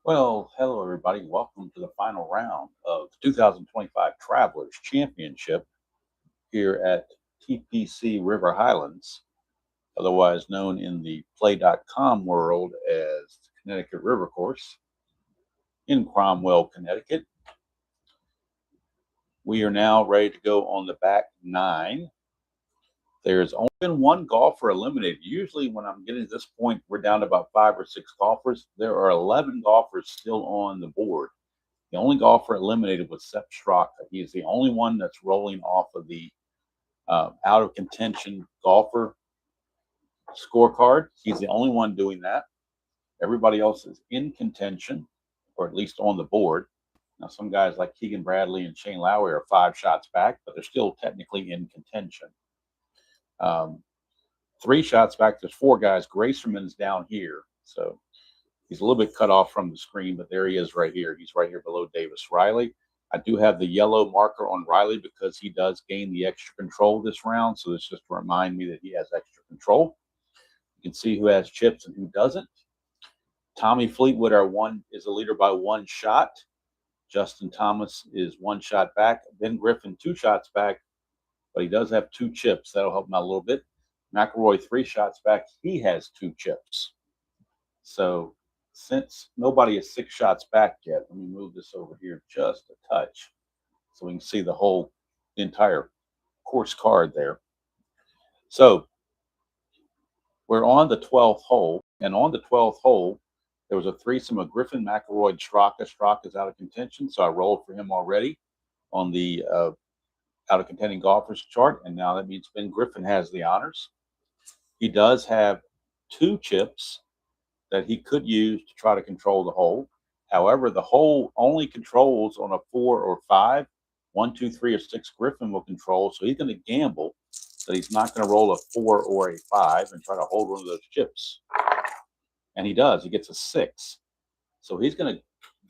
Well, hello everybody. Welcome to the final round of the 2025 Travelers Championship here at TPC River Highlands, otherwise known in the Play.com world as the Connecticut River Course in Cromwell, Connecticut. We are now ready to go on the back nine. There's only been one golfer eliminated. Usually, when I'm getting to this point, we're down to about 5 or 6 golfers. There are 11 golfers still on the board. The only golfer eliminated was Sepp Straka. He is the only one that's rolling off of the out of contention golfer scorecard. He's the only one doing that. Everybody else is in contention, or at least on the board. Now, some guys like Keegan Bradley and Shane Lowry are 5 shots back, but they're still technically in contention. 3 shots back, there's 4 guys. Gracerman's down here, so he's a little bit cut off from the screen, but there he is right here. He's right here below Davis Riley. I do have the yellow marker on Riley because he does gain the extra control this round. So it's just to remind me that he has extra control. You can see who has chips and who doesn't. Tommy Fleetwood is a leader by 1 shot. Justin Thomas is 1 shot back. Ben Griffin 2 shots back, but he does have 2 chips. That'll help him out a little bit. McIlroy 3 shots back. He has 2 chips. So since nobody is 6 shots back yet, let me move this over here just a touch so we can see the entire course card there. So we're on the 12th hole, and on the 12th hole, there was a threesome of Griffin, McIlroy, and Straka. Straka's out of contention, so I rolled for him already on the out of contending golfers chart, and now that means Ben Griffin has the honors. He does have 2 chips that he could use to try to control the hole. However, the hole only controls on a 4 or 5. 1, 2, 3, or 6 Griffin will control. So he's going to gamble that he's not going to roll a 4 or a 5 and try to hold one of those chips. And he does. He gets a 6. So he's going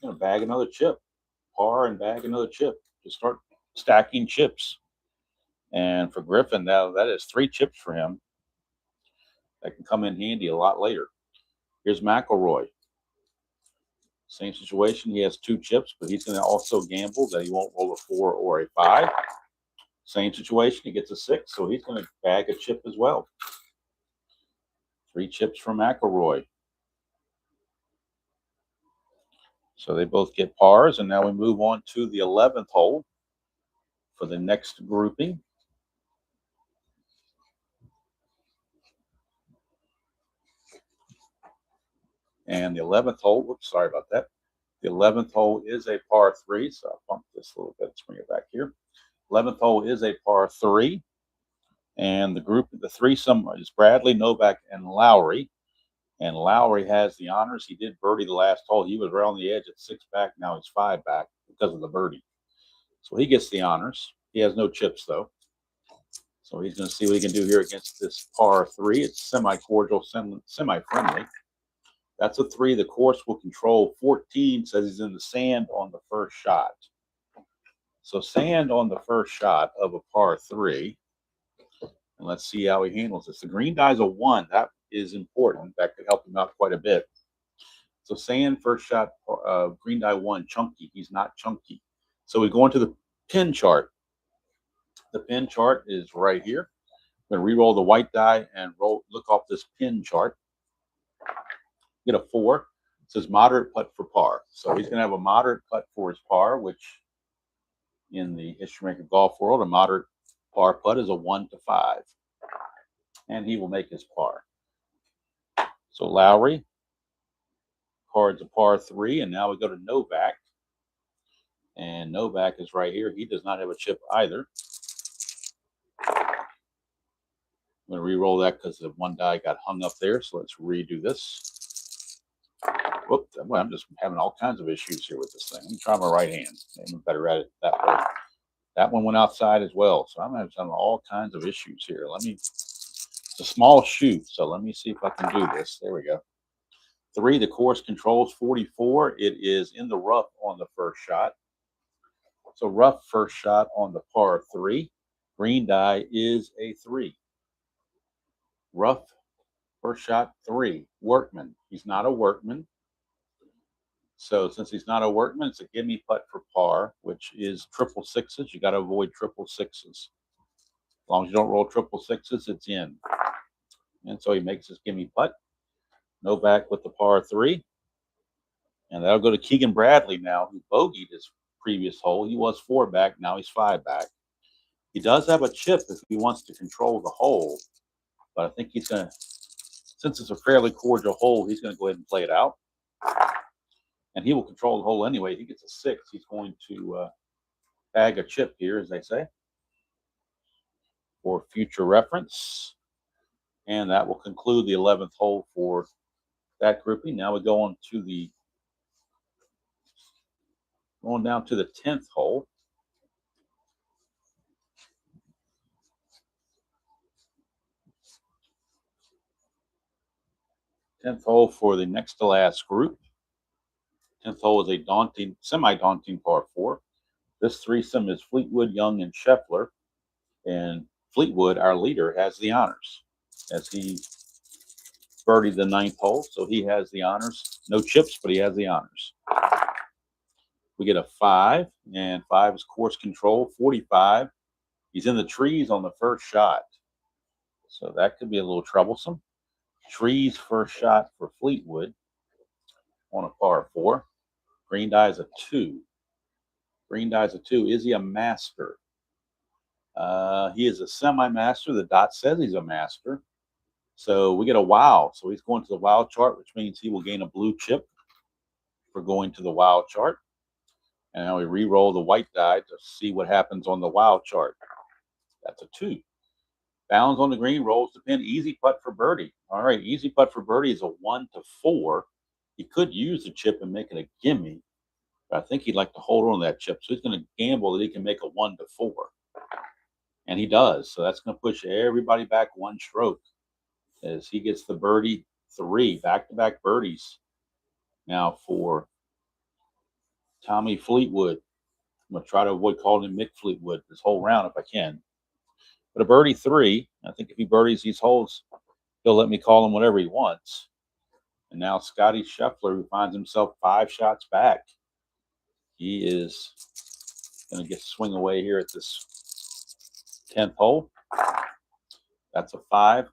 to bag another chip, par and bag another chip to start stacking chips. And for Griffin, now that is 3 chips for him that can come in handy a lot later. Here's McIlroy. Same situation. He has 2 chips, but he's going to also gamble that he won't roll a 4 or a 5. Same situation. He gets a 6, so he's going to bag a chip as well. 3 chips from McIlroy. So they both get pars, and now we move on to the 11th hole for the next grouping. And the 11th hole, whoops, sorry about that. The 11th hole is a par 3, so I'll bump this a little bit, bring it back here. 11th hole is a par 3, and the threesome is Bradley, Novak, and Lowry. And Lowry has the honors. He did birdie the last hole. He was right on the edge at 6 back. Now he's 5 back because of the birdie. So he gets the honors. He has no chips, though. So he's going to see what he can do here against this par 3. It's semi-cordial, semi-friendly. That's a 3. The course will control. 14 says he's in the sand on the first shot. So sand on the first shot of a par 3. And let's see how he handles this. The green die is a 1. That is important. That could help him out quite a bit. So sand first shot, green die 1, chunky. He's not chunky. So we go into the pin chart. The pin chart is right here. I'm going to re-roll the white die and look off this pin chart. Get a 4. It says moderate putt for par. So he's going to have a moderate putt for his par, which in the history maker golf world, a moderate par putt is a 1 to 5. And he will make his par. So Lowry, card's a par 3, and now we go to Novak. And Novak is right here. He does not have a chip either. I'm going to re-roll that because the one die got hung up there. So let's redo this. Whoop, I'm just having all kinds of issues here with this thing. Let me try my right hand. I'm better at it that way. That one went outside as well. So I'm having all kinds of issues here. It's a small shoot. So let me see if I can do this. There we go. 3, the course controls 44. It is in the rough on the first shot. So rough first shot on the par 3. Green die is a 3. Rough first shot 3. Workman. He's not a workman. So since he's not a workman, it's a gimme putt for par, which is triple sixes. You got to avoid triple sixes. As long as you don't roll triple sixes, it's in. And so he makes his gimme putt. No back with the par 3. And that'll go to Keegan Bradley now, who bogeyed his previous hole. He was 4 back. Now he's 5 back. He does have a chip if he wants to control the hole. But I think he's going to, since it's a fairly cordial hole, he's going to go ahead and play it out. And he will control the hole anyway. If he gets a 6, he's going to bag a chip here, as they say, for future reference. And that will conclude the 11th hole for that grouping. Now we go on to the going down to the 10th hole. Tenth hole for the next to last group. 10th hole is a daunting, semi-daunting par 4. This threesome is Fleetwood, Young, and Scheffler. And Fleetwood, our leader, has the honors as he birdied the 9th hole. So he has the honors. No chips, but he has the honors. We get a 5, and 5 is course control. 45. He's in the trees on the first shot. So that could be a little troublesome. Trees first shot for Fleetwood on a par 4. Green die is a 2. Green die is a 2. Is he a master? He is a semi-master. The dot says he's a master. So we get a wow. So he's going to the wow chart, which means he will gain a blue chip for going to the wow chart. And now we re-roll the white die to see what happens on the wow chart. That's a 2. Bounds on the green, rolls the pin. Easy putt for birdie. All right, easy putt for birdie is a 1 to 4. He could use the chip and make it a gimme, but I think he'd like to hold on to that chip. So he's going to gamble that he can make a 1 to 4. And he does. So that's going to push everybody back 1 stroke as he gets the birdie 3, back-to-back birdies now for Tommy Fleetwood. I'm going to try to avoid calling him Mick Fleetwood this whole round if I can. But a birdie 3, I think if he birdies these holes, he'll let me call him whatever he wants. And now Scotty Scheffler, who finds himself 5 shots back. He is going to get swing away here at this 10th hole. That's a 5.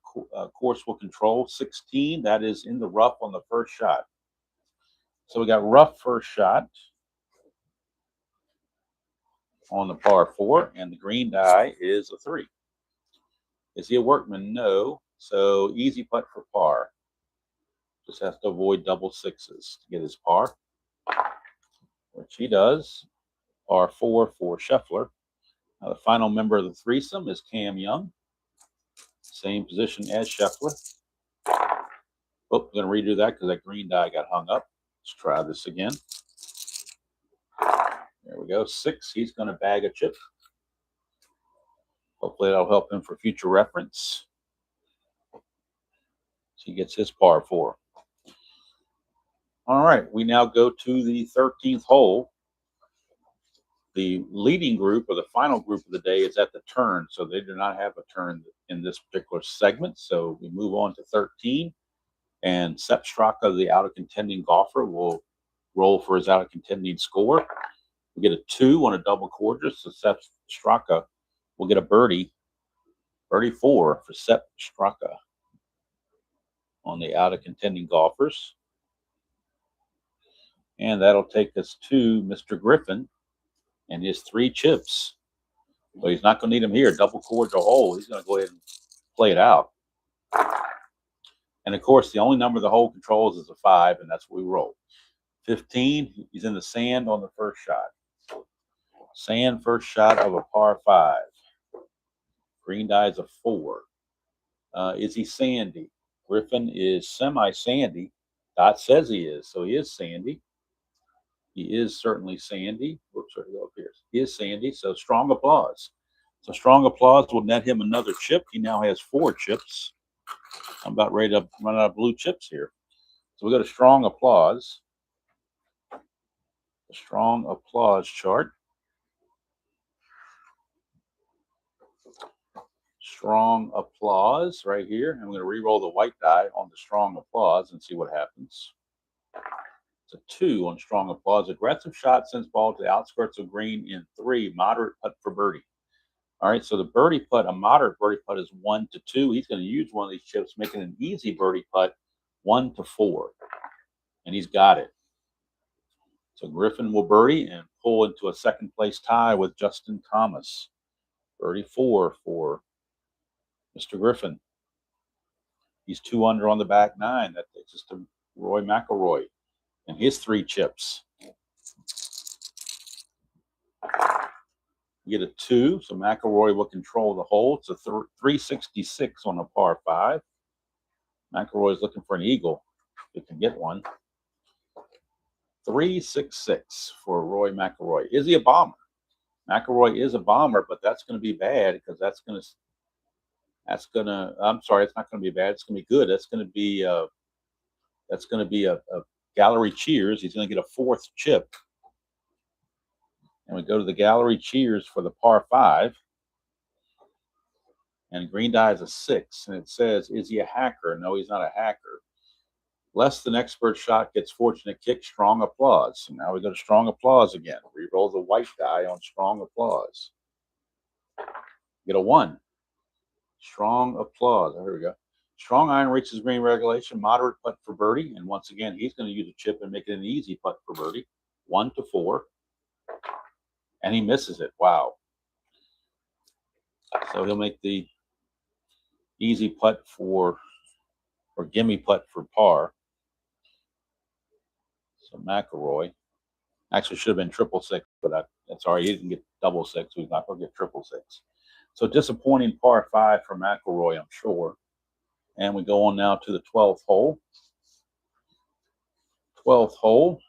Course will control. 16. That is in the rough on the first shot. So we got rough first shot on the par 4, and the green die is a 3. Is he a workman? No. So easy putt for par. Just has to avoid double sixes to get his par, which he does. Par 4 for Scheffler. Now the final member of the threesome is Cam Young. Same position as Scheffler. Oh, I'm going to redo that because that green die got hung up. Let's try this again. There we go. 6. He's going to bag a chip. Hopefully that'll help him for future reference. So he gets his par 4. All right. We now go to the 13th hole. The leading group or the final group of the day is at the turn. So they do not have a turn in this particular segment. So we move on to 13. And Sepp Straka, the out-of-contending golfer, will roll for his out-of-contending score. We get a 2 on a double quarter, so Sepp Straka will get a birdie. Birdie 4 for Sepp Straka on the out-of-contending golfers. And that'll take us to Mr. Griffin and his 3 chips. But he's not going to need them here. Double cordial hole. He's going to go ahead and play it out. And, of course, the only number the hole controls is a 5, and that's what we roll. 15, he's in the sand on the first shot. Sand first shot of a par 5. Green die is a 4. Is he sandy? Griffin is semi-sandy. Dot says he is, so he is sandy. He is certainly sandy. Whoops, where did he go up here? He is sandy, so strong applause. So strong applause will net him another chip. He now has 4 chips. I'm about ready to run out of blue chips here. So we got a strong applause. A strong applause chart. Strong applause right here. I'm going to re-roll the white die on the strong applause and see what happens. It's a 2 on strong applause. Aggressive shot sends ball to the outskirts of green in 3. Moderate putt for birdie. All right, so the birdie putt, a moderate birdie putt is 1 to 2. He's going to use one of these chips, making an easy birdie putt 1 to 4. And he's got it. So Griffin will birdie and pull into a second place tie with Justin Thomas. Birdie 4 for Mr. Griffin. He's 2 under on the back 9. That takes us to Roy McIlroy and his 3 chips. You get a 2, so McIlroy will control the hole. It's a 366 on a par 5. McIlroy is looking for an eagle. If he can get one. 366 for Roy McIlroy. Is he a bomber? McIlroy is a bomber, but that's going to be bad because I'm sorry, it's not going to be bad. It's going to be good. That's going to be a gallery cheers. He's going to get a 4th chip. And we go to the gallery cheers for the par 5. And green die is a 6. And it says, is he a hacker? No, he's not a hacker. Less than expert shot gets fortunate kick, strong applause. So now we go to strong applause again. Re-roll the white die on strong applause. Get a 1. Strong applause. There we go. Strong iron reaches green regulation, moderate putt for birdie. And once again, he's going to use a chip and make it an easy putt for birdie. 1 to 4. And he misses it. Wow. So he'll make the easy putt or gimme putt for par. So McIlroy actually should have been 666, but that's all right. He didn't get 666. So he's not going to get 666. So disappointing par 5 for McIlroy, I'm sure. And we go on now to the 12th hole. 12th hole.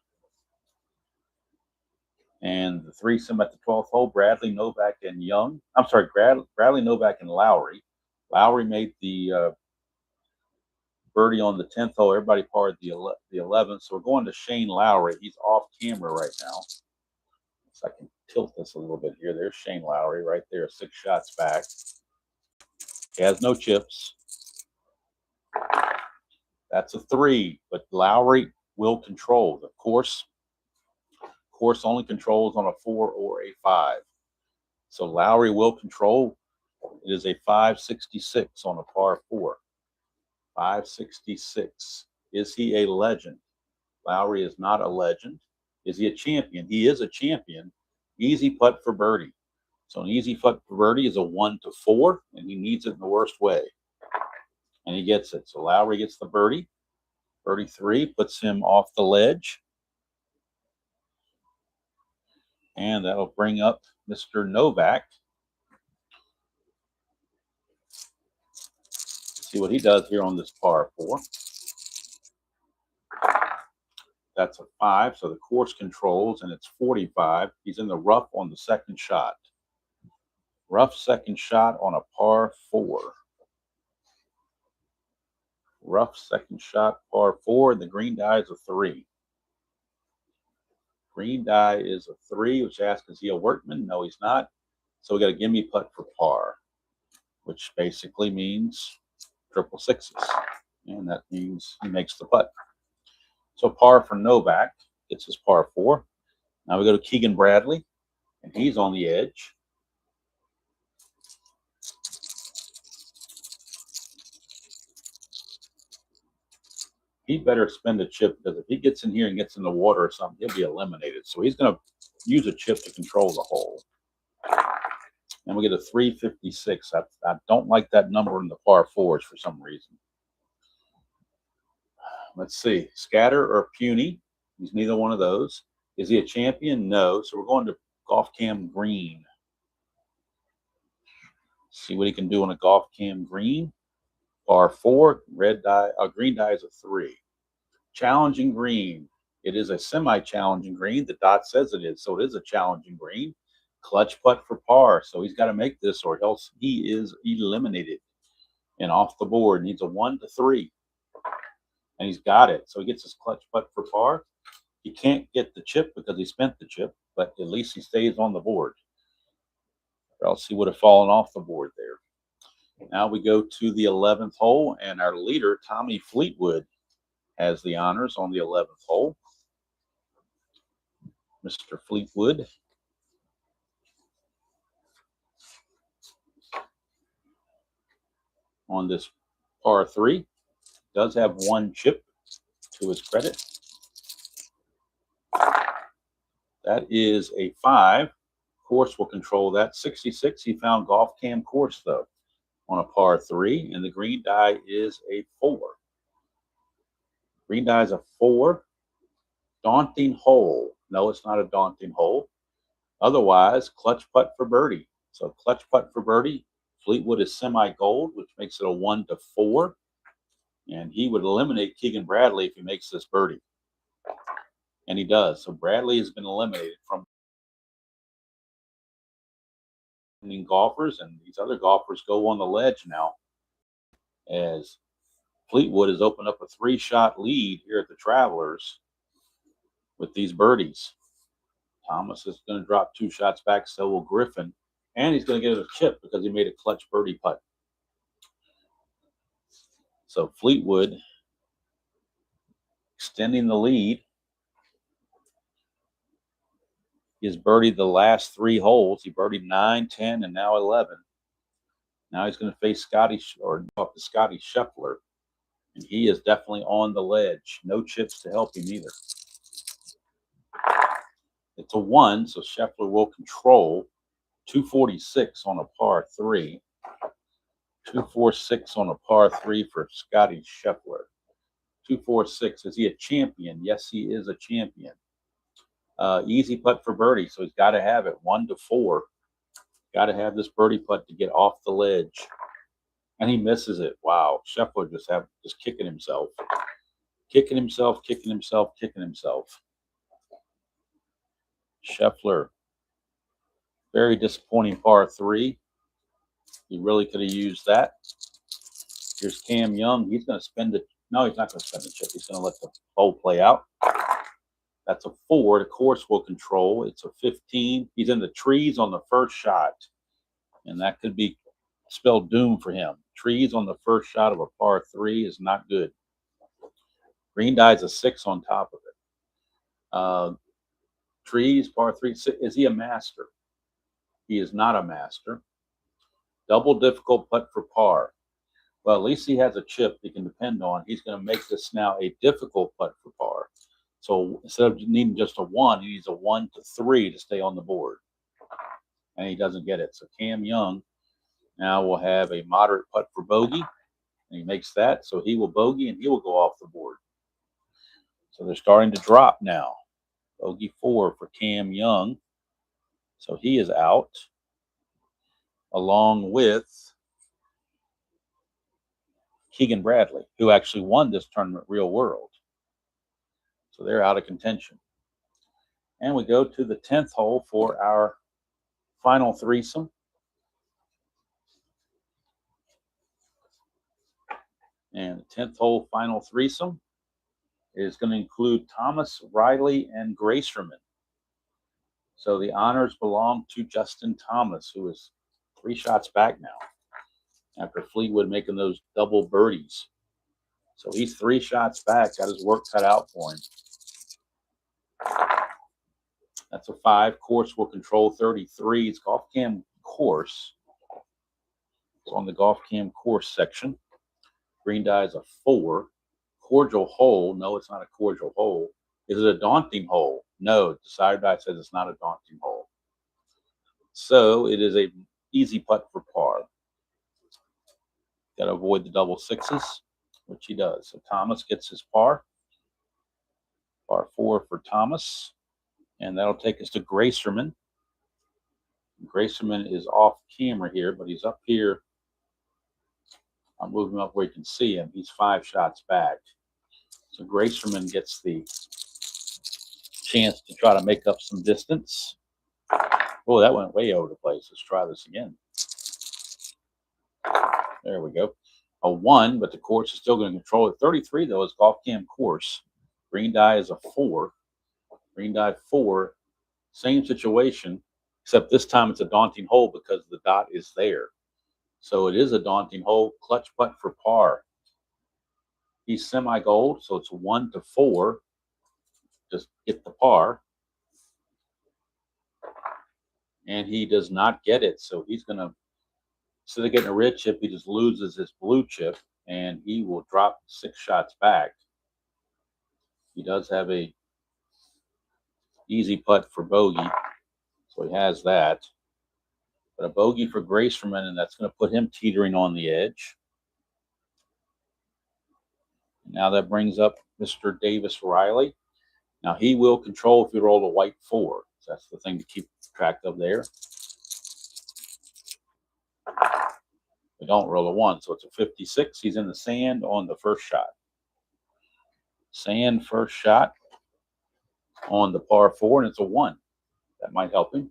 And the threesome at the 12th hole, Bradley, Novak, and Young. I'm sorry, Bradley, Novak, and Lowry. Lowry made the birdie on the 10th hole. Everybody parred the 11th. So we're going to Shane Lowry. He's off camera right now. So I can tilt this a little bit here. There's Shane Lowry right there, 6 shots back. He has no chips. That's a 3, but Lowry will control. The course only controls on a 4 or a 5. So Lowry will control. It is a 566 on a par 4. 566. Is he a legend? Lowry is not a legend. Is he a champion? He is a champion. Easy putt for birdie. So an easy putt for birdie is a 1 to 4, and he needs it in the worst way. And he gets it. So Lowry gets the birdie. Birdie 3 puts him off the ledge. And that'll bring up Mr. Novak. See what he does here on this par 4. That's a 5, so the course controls, and it's 45. He's in the rough on the second shot. Rough second shot on a par 4. Rough second shot, par 4. The green die is a 3. Green die is a 3, which asks, is he a workman? No, he's not. So we got a gimme putt for par, which basically means 666. And that means he makes the putt. So par for Novak. Gets his par 4. Now we go to Keegan Bradley, and he's on the edge. He better spend a chip, because if he gets in here and gets in the water or something, he'll be eliminated. So he's going to use a chip to control the hole. And we get a 356. I don't like that number in the par 4s for some reason. Let's see. Scatter or Puny. He's neither one of those. Is he a champion? No. So we're going to Golf Cam Green. See what he can do on a Golf Cam Green. Par 4, red die, green die is a 3. Challenging green. It is a semi-challenging green. The dot says it is, so it is a challenging green. Clutch putt for par. So he's got to make this, or else he is eliminated and off the board. Needs a 1 to 3, and he's got it. So he gets his clutch putt for par. He can't get the chip because he spent the chip, but at least he stays on the board, or else he would have fallen off the board there. Now we go to the 11th hole, and our leader, Tommy Fleetwood, has the honors on the 11th hole. Mr. Fleetwood. On this par 3. Does have one chip to his credit. That is a 5. Course will control that. 66. He found golf cam course, though, on a par 3. And the green die is a 4. Green die is a 4. Daunting hole. No, it's not a daunting hole. Otherwise, clutch putt for birdie. So clutch putt for birdie. Fleetwood is semi-gold, which makes it a 1-4. And he would eliminate Keegan Bradley if he makes this birdie. And he does. So Bradley has been eliminated from golfers, and these other golfers go on the ledge now as Fleetwood has opened up a 3-shot lead here at the Travelers with these birdies. Thomas is going to drop 2 shots back, so will Griffin. And he's going to get a chip because he made a clutch birdie putt. So Fleetwood extending the lead. He has birdied the last 3 holes. He birdied 9, 10, and now 11. Now he's going to face Scotty Scheffler. And he is definitely on the ledge. No chips to help him either. It's a 1, so Scheffler will control. 246 on a par 3. 246 on a par 3 for Scotty Scheffler. 246. Is he a champion? Yes, he is a champion. Easy putt for birdie, so he's got to have it. 1-4. Got to have this birdie putt to get off the ledge. And he misses it. Wow. Scheffler just kicking himself. Kicking himself, kicking himself, kicking himself. Scheffler. Very disappointing par 3. He really could have used that. Here's Cam Young. He's going to spend it. No, he's not going to spend the chip. He's going to let the hole play out. That's a 4. The course will control. It's a 15. He's in the trees on the first shot. And that could be spelled doom for him. Trees on the first shot of a par 3 is not good. Green die is a 6 on top of it. Trees, par 3. Is he a master? He is not a master. Double difficult putt for par. Well, at least he has a chip he can depend on. He's going to make this now a difficult putt for par. So instead of needing just a 1, he needs a 1-3 to stay on the board. And he doesn't get it. So Cam Young now will have a moderate putt for bogey. And he makes that. So he will bogey and he will go off the board. So they're starting to drop now. Bogey 4 for Cam Young. So he is out, along with Keegan Bradley, who actually won this tournament real world. So they're out of contention. And we go to the 10th hole for our final threesome. And the 10th hole final threesome is going to include Thomas, Riley, and Gracerman. So the honors belong to Justin Thomas, who is 3 shots back now after Fleetwood making those double birdies. So he's 3 shots back, got his work cut out for him. That's a 5. Course will control 33. It's golf cam course. It's on the golf cam course section. Green die is a 4. Cordial hole. No, it's not a cordial hole. Is it a daunting hole? No, the side die says it's not a daunting hole. So it is a easy putt for par. Got to avoid the double 6s, which he does. So Thomas gets his par. Par 4 for Thomas. And that'll take us to Gracerman. Gracerman is off camera here, but he's up here. I'll move him up where you can see him. He's 5 shots back. So Gracerman gets the chance to try to make up some distance. Oh, that went way over the place. Let's try this again. There we go. A 1, but the course is still going to control it. 33, though, is golf cam course. Green die is a 4. Green die 4. Same situation, except this time it's a daunting hole because the dot is there. So it is a daunting hole. Clutch putt for par. He's semi-gold, so it's 1-4. Just get the par. and he does not get it. So he's going to, instead of getting a red chip, he just loses his blue chip, and he will drop 6 shots back. He does have a easy putt for bogey, so he has that. But a bogey for Gracerman, and that's going to put him teetering on the edge. Now that brings up Mr. Davis Riley. Now he will control if you roll a white 4. So that's the thing to keep track of there. We don't roll a 1, so it's a 56. He's in the sand on the first shot. Sand first shot on the par 4, and it's a 1. That might help him.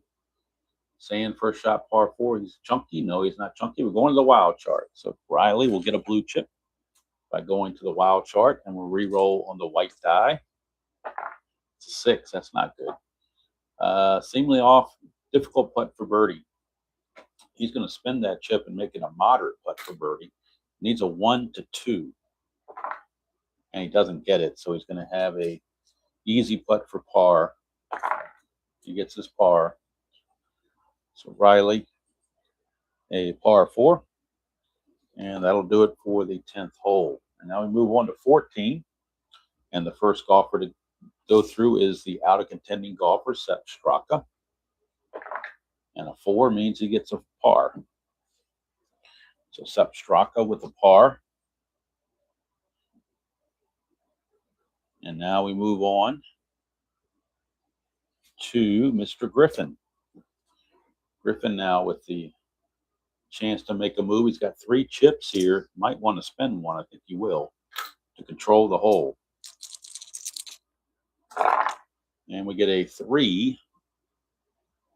Sand first shot, par 4. He's chunky. No, he's not chunky. We're going to the wild chart. So Riley will get a blue chip by going to the wild chart, and we'll re-roll on the white die. It's a 6. That's not good. Seemingly off. Difficult putt for birdie. He's going to spin that chip and make it a moderate putt for birdie. Needs a 1 to 2. And he doesn't get it, so he's going to have a easy putt for par. He gets his par. So Riley, a par 4. And that'll do it for the 10th hole. And now we move on to 14. And the first golfer to go through is the out of contending golfer, Sepp Straka. And a 4 means he gets a par. So Sepp Straka with a par. And now we move on to Mr. Griffin. Griffin now with the chance to make a move. He's got 3 chips here. Might want to spend one. I think he will, to control the hole. And we get a 3.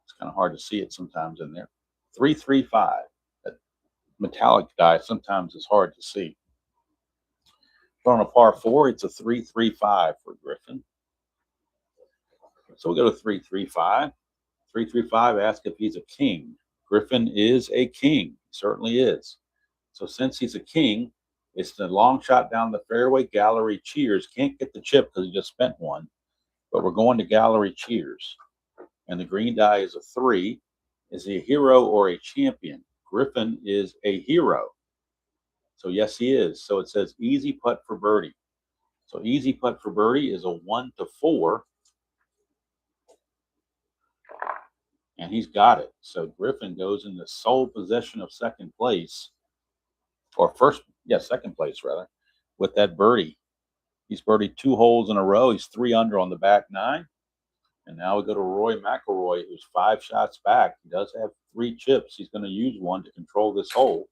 It's kind of hard to see it sometimes in there. 3-3-5. That metallic die sometimes is hard to see. On a par 4, it's a 3-3-5 for Griffin. So we go to 3-3-5. 3-3-5, ask if he's a king. Griffin is a king. He certainly is. So since he's a king, it's the long shot down the fairway. Gallery cheers. Can't get the chip because he just spent one. But we're going to gallery cheers. And the green die is a 3. Is he a hero or a champion? Griffin is a hero. So yes, he is. So it says easy putt for birdie. So easy putt for birdie is a 1 to 4. And he's got it. So Griffin goes in the sole possession of second place. Or second place rather, with that birdie. He's birdied 2 holes in a row. He's 3 under on the back 9. And now we go to Rory McIlroy, who's 5 shots back. He does have 3 chips. He's going to use one to control this hole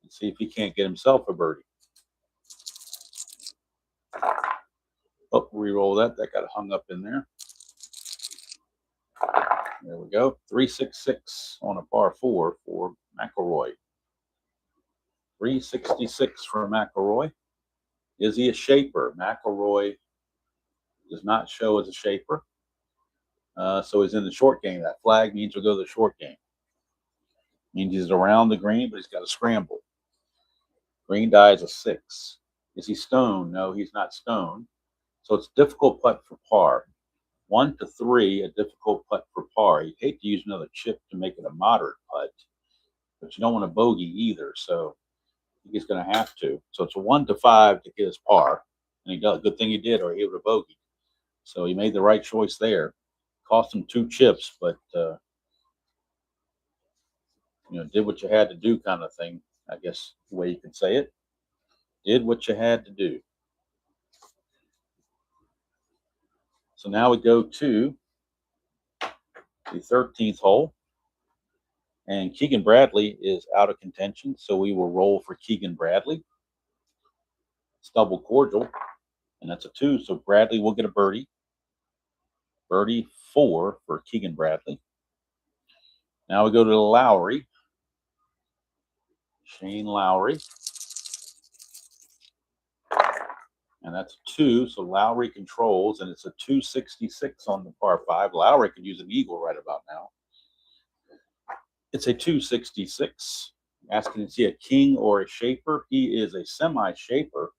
and see if he can't get himself a birdie. Oh, re-roll that. That got hung up in there. There we go. 366 on a par 4 for McIlroy. 366 for McIlroy. Is he a shaper? McIlroy does not show as a shaper. So he's in the short game. That flag means we'll go to the short game. Means he's around the green, but he's got to scramble. Green die is a 6. Is he stone? No, he's not stone. So it's difficult putt for par. 1 to 3, a difficult putt for par. You'd hate to use another chip to make it a moderate putt, but you don't want a bogey either. So I think he's going to have to. So it's a 1 to 5 to get his par. And he does. Good thing he did, or he would have bogeyed. So he made the right choice there. Cost him 2 chips, but did what you had to do, kind of thing. I guess the way you could say it. Did what you had to do. So now we go to the 13th hole, and Keegan Bradley is out of contention, so we will roll for Keegan Bradley. It's double cordial, and that's a 2, so Bradley will get a birdie. Birdie 4 for Keegan Bradley. Now we go to the Lowry. Shane Lowry. And that's a 2, so Lowry controls, and it's a 266 on the par 5. Lowry could use an eagle right about now. It's a 266. Asking, is he a king or a shaper? He is a semi-shaper.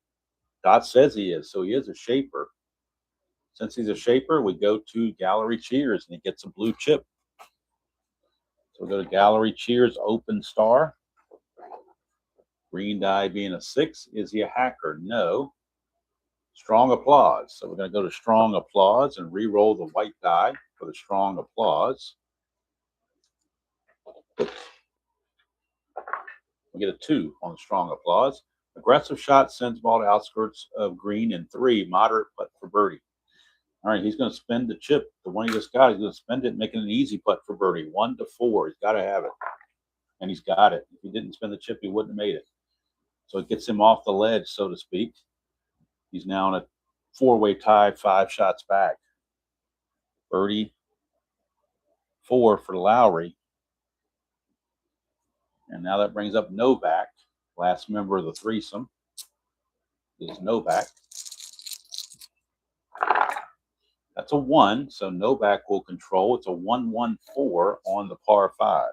Dot says he is, so he is a shaper. Since he's a shaper, we go to gallery cheers, and he gets a blue chip. So we go to gallery cheers, open star. Green die being a 6. Is he a hacker? No. Strong applause. So we're going to go to strong applause and re-roll the white die for the strong applause. We get a 2 on strong applause. Aggressive shot sends ball to outskirts of green, and 3, moderate putt for birdie. All right, he's going to spend the chip. The one he just got, he's going to spend it, making an easy putt for birdie. 1 to 4. He's got to have it. And he's got it. If he didn't spend the chip, he wouldn't have made it. So it gets him off the ledge, so to speak. He's now in a 4-way tie, 5 shots back. Birdie, 4 for Lowry. And now that brings up Novak, last member of the threesome. Is Novak. That's a 1, so Novak will control. It's a 1-1-4 on the par 5.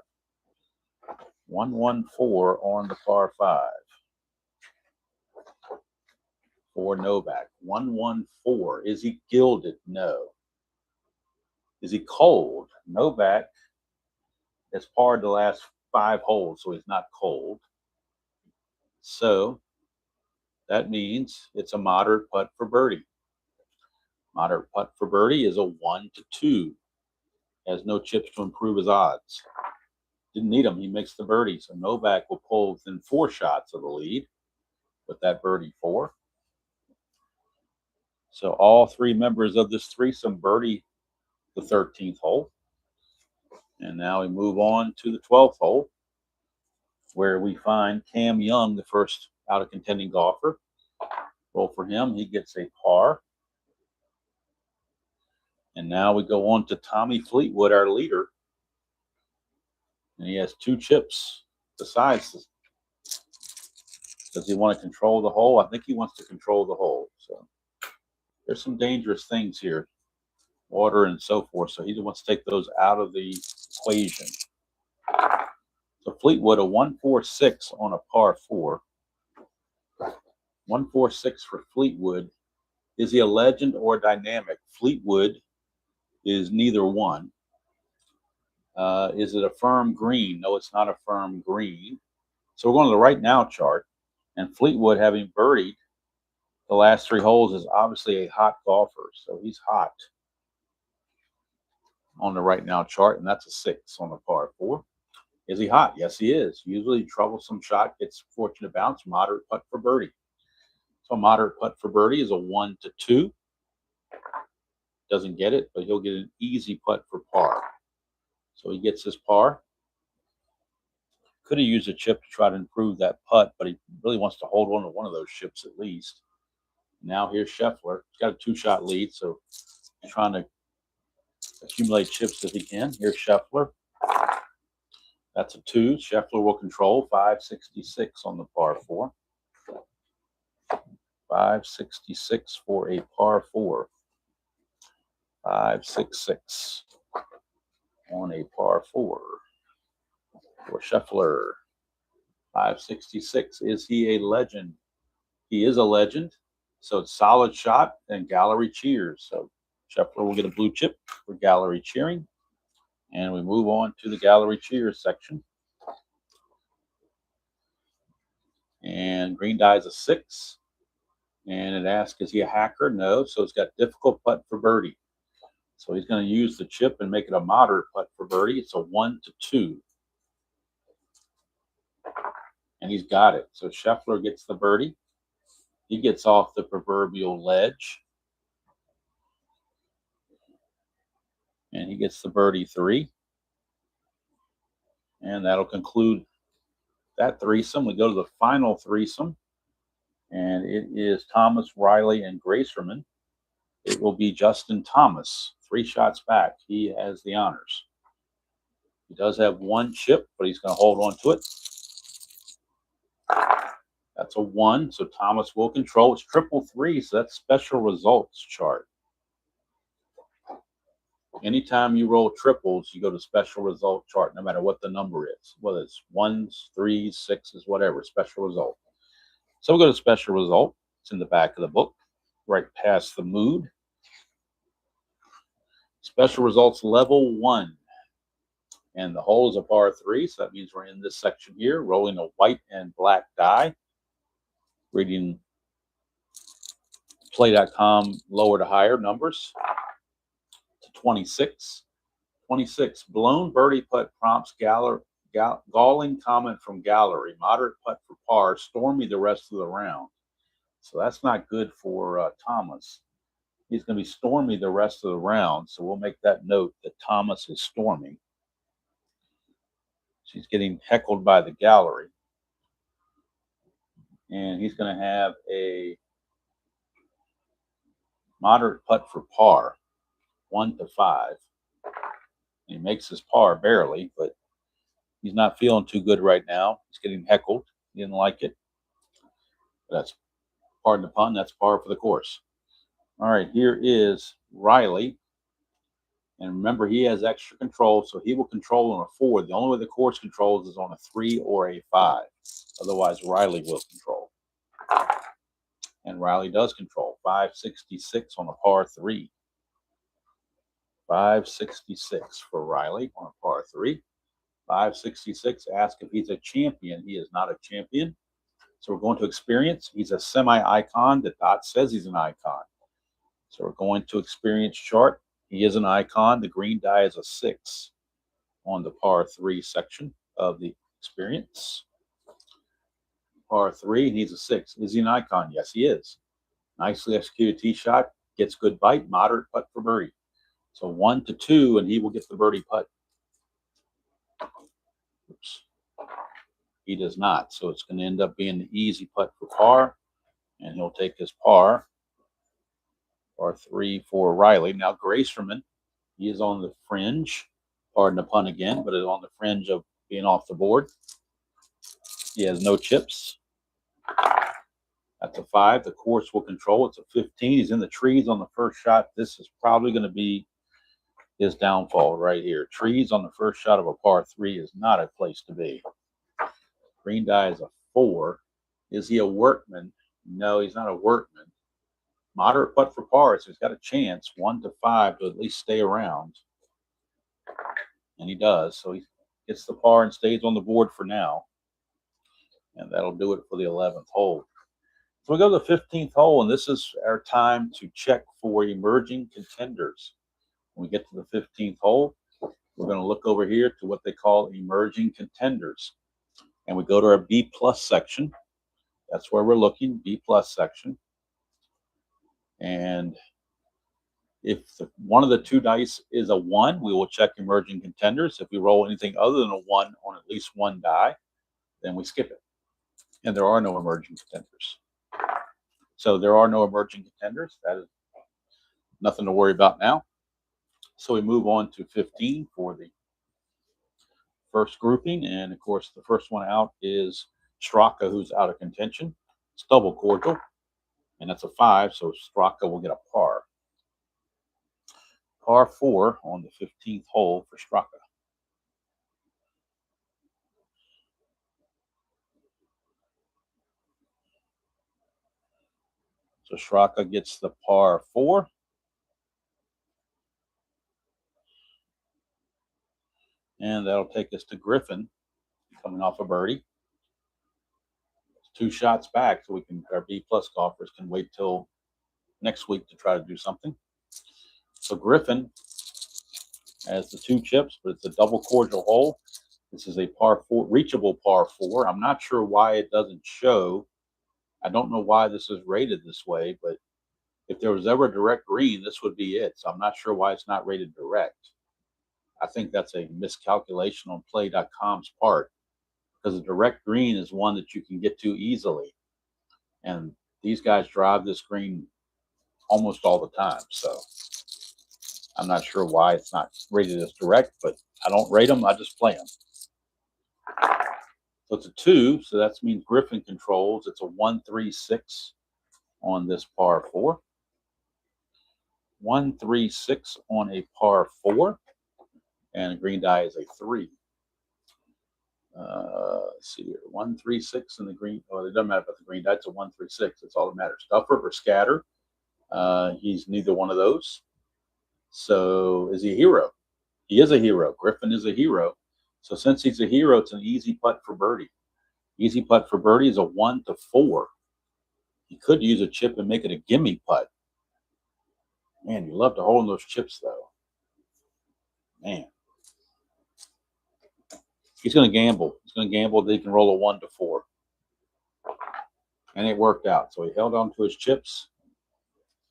1-1-4 on the par 5 for Novak. 1-1-4. Is he gilded? No. Is he cold? Novak has parred the last 5 holes, so he's not cold. So that means it's a moderate putt for birdie. Moderate putt for birdie is a 1 to 2. Has no chips to improve his odds. Didn't need him. He makes the birdie. So Novak will pull within 4 shots of the lead with that birdie 4. So all 3 members of this threesome birdie the 13th hole. And now we move on to the 12th hole, where we find Cam Young, the first out of contending golfer. Roll for him. He gets a par. And now we go on to Tommy Fleetwood, our leader. And he has 2 chips besides this. Does he want to control the hole? I think he wants to control the hole. So there's some dangerous things here, water and so forth. So he wants to take those out of the equation. So Fleetwood, a 1-4-6 on a par 4. 1-4-6 for Fleetwood. Is he a legend or a dynamic? Fleetwood is neither one. Is it a firm green? No, it's not a firm green. So we're going to the right now chart. And Fleetwood, having birdied the last 3 holes, is obviously a hot golfer. So he's hot on the right now chart, and that's a 6 on the par 4. Is he hot? Yes, he is. Usually troublesome shot, gets fortunate bounce, moderate putt for birdie. So moderate putt for birdie is a 1 to 2. Doesn't get it, but he'll get an easy putt for par. So he gets his par. Could have used a chip to try to improve that putt, but he really wants to hold on to one of those chips at least. Now here's Scheffler. He's got a 2-shot lead, so he's trying to accumulate chips if he can. Here's Scheffler. That's a 2. Scheffler will control. 566 on the par 4. 566 for a par 4. 566 on a par 4 for Scheffler. 566. Is he a legend? He is a legend. So it's solid shot and gallery cheers. So Scheffler will get a blue chip for gallery cheering. And we move on to the gallery cheers section. And green die is a 6. And it asks, is he a hacker? No. So it's got difficult putt for birdie. So he's going to use the chip and make it a moderate putt for birdie. It's a 1 to 2. And he's got it. So Scheffler gets the birdie. He gets off the proverbial ledge. And he gets the birdie 3. And that'll conclude that threesome. We go to the final threesome. And it is Thomas, Riley, and Gracerman. It will be Justin Thomas. 3 shots back. He has the honors. He does have 1 chip, but he's going to hold on to it. That's a 1, so Thomas will control. It's 333, so that's special results chart. Anytime you roll triples, you go to special result chart, no matter what the number is, whether it's 1s, 3s, 6s, whatever, special result. So we'll go to special result. It's in the back of the book, right past the mood. Special results level 1. And the hole is a par 3, so that means we're in this section here, rolling a white and black die. Reading play.com lower to higher numbers to 26. 26. Blown birdie putt prompts galling comment from gallery. Moderate putt for par. Stormy the rest of the round. So that's not good for Thomas. He's going to be stormy the rest of the round. So we'll make that note that Thomas is storming. She's getting heckled by the gallery. And he's going to have a moderate putt for par, 1 to 5. He makes his par barely, but he's not feeling too good right now. He's getting heckled. He didn't like it. That's, pardon the pun, that's par for the course. All right, here is Riley. And remember, he has extra control, so he will control on a 4. The only way the course controls is on a 3 or a 5. Otherwise, Riley will control. And Riley does control. 566 on a par 3. 566 for Riley on a par 3. 566, ask if he's a champion. He is not a champion. So we're going to experience. He's a semi-icon. The dot says he's an icon. So we're going to experience chart. He is an icon. The green die is a 6 on the par 3 section of the experience. Par 3, he's a 6. Is he an icon? Yes, he is. Nicely executed tee shot. Gets good bite. Moderate putt for birdie. So 1 to 2, and he will get the birdie putt. Oops. He does not. So it's going to end up being the easy putt for par, and he'll take his par. Par 3 for Riley. Now, Gracerman, he is on the fringe. Pardon the pun again, but is on the fringe of being off the board. He has no chips. That's a 5. The course will control. It's a 15. He's in the trees on the first shot. This is probably going to be his downfall right here. Trees on the first shot of a par 3 is not a place to be. Green die is a 4. Is he a workman? No, he's not a workman. Moderate putt for par, so he's got a chance, 1 to 5, to at least stay around. And he does. So he gets the par and stays on the board for now. And that'll do it for the 11th hole. So we go to the 15th hole, and this is our time to check for emerging contenders. When we get to the 15th hole, we're going to look over here to what they call emerging contenders. And we go to our B plus section. That's where we're looking, B plus section. And if one of the 2 dice is a 1, we will check emerging contenders. If we roll anything other than a 1 on at least 1 die, then we skip it. And there are no emerging contenders. So there are no emerging contenders. That is nothing to worry about now. So we move on to 15 for the first grouping. And, of course, the first one out is Straka, who's out of contention. It's double cordial. And that's a 5, so Straka will get a par. Par 4 on the 15th hole for Straka. So Straka gets the par 4. And that'll take us to Griffin, coming off a birdie. 2 shots back, so our B plus golfers can wait till next week to try to do something. So Griffin has the 2 chips, but it's a double cordial hole. This is a par 4, reachable par 4. I'm not sure why it doesn't show. I don't know why this is rated this way, but if there was ever a direct green, this would be it. So I'm not sure why it's not rated direct. I think that's a miscalculation on play.com's part, because a direct green is one that you can get to easily. And these guys drive this green almost all the time. So I'm not sure why it's not rated as direct, but I don't rate them. I just play them. So it's a 2. So that means Griffin controls. It's a 1-3-6 on this par 4. 1-3-6 on a par 4. And a green die is a 3. Let's see here. 1-3-6 in the green. Well, it doesn't matter about the green die. It's a 1-3-6. That's all that matters. Stuffer or scatter. He's neither one of those. So is he a hero? He is a hero. Griffin is a hero. So since he's a hero, it's an easy putt for birdie. Easy putt for birdie is a 1 to 4. He could use a chip and make it a gimme putt. Man, you love to hold in those chips, though. Man. He's going to gamble. He's going to gamble that he can roll a 1 to 4. And it worked out. So he held on to his chips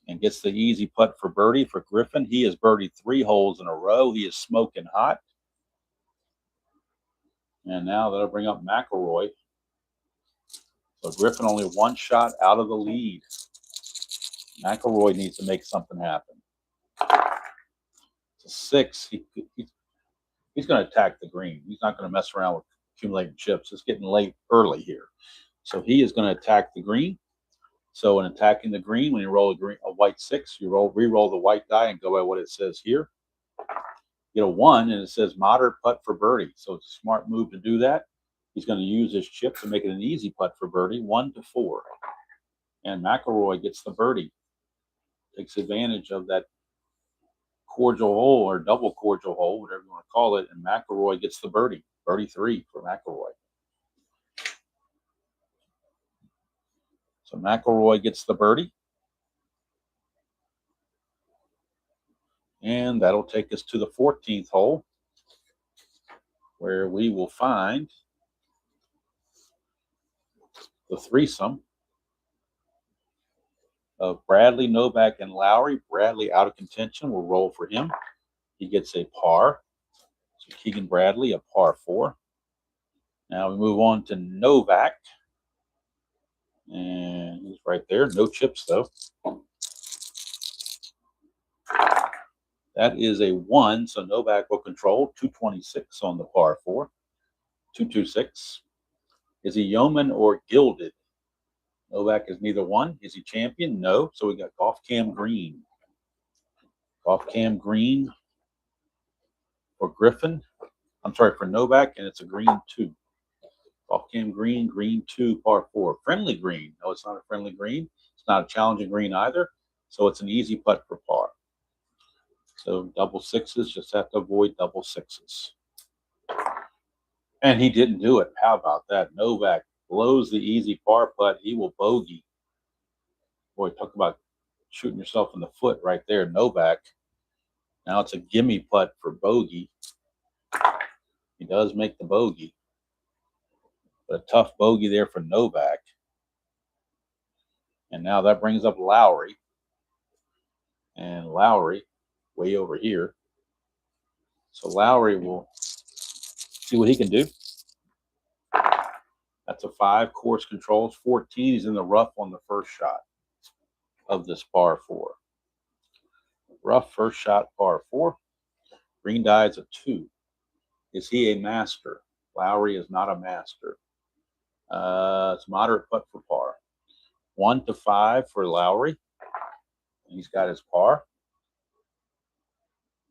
and gets the easy putt for birdie for Griffin. He has birdied 3 holes in a row. He is smoking hot. And now that'll bring up McIlroy. So Griffin only 1 shot out of the lead. McIlroy needs to make something happen. It's a 6. He's going to attack the green. He's not going to mess around with accumulating chips. It's getting late early here. So he is going to attack the green. So in attacking the green, when you roll a white 6, you re-roll the white die and go by what it says here. You get a 1, and it says moderate putt for birdie. So it's a smart move to do that. He's going to use his chip to make it an easy putt for birdie, 1 to 4. And McIlroy gets the birdie. Takes advantage of that cordial hole or double cordial hole, whatever you want to call it, and McIlroy gets the birdie. Birdie 3 for McIlroy. So McIlroy gets the birdie. And that'll take us to the 14th hole, where we will find the threesome of Bradley, Novak, and Lowry. Bradley out of contention. We'll roll for him. He gets a par. So Keegan Bradley, a par 4. Now we move on to Novak. And he's right there. No chips, though. That is a 1, so Novak will control. 226 on the par 4. 226. Is he yeoman or gilded? Novak is neither one. Is he champion? No. So we got Golf Cam Green. Golf Cam Green for Griffin. I'm sorry, for Novak, and it's a green 2. Golf Cam Green, green 2, par 4. Friendly green. No, it's not a friendly green. It's not a challenging green either. So it's an easy putt for par. So double 6s, just have to avoid double 6s. And he didn't do it. How about that? Novak blows the easy par putt. He will bogey. Boy, talk about shooting yourself in the foot right there, Novak. Now it's a gimme putt for bogey. He does make the bogey. But a tough bogey there for Novak. And now that brings up Lowry. And Lowry, way over here. So Lowry will see what he can do. That's a 5. Course controls 14. He's in the rough on the first shot of this par 4. Rough first shot, par 4. Green die is a 2. Is he a master? Lowry is not a master. It's moderate putt for par. 1 to 5 for Lowry. He's got his par.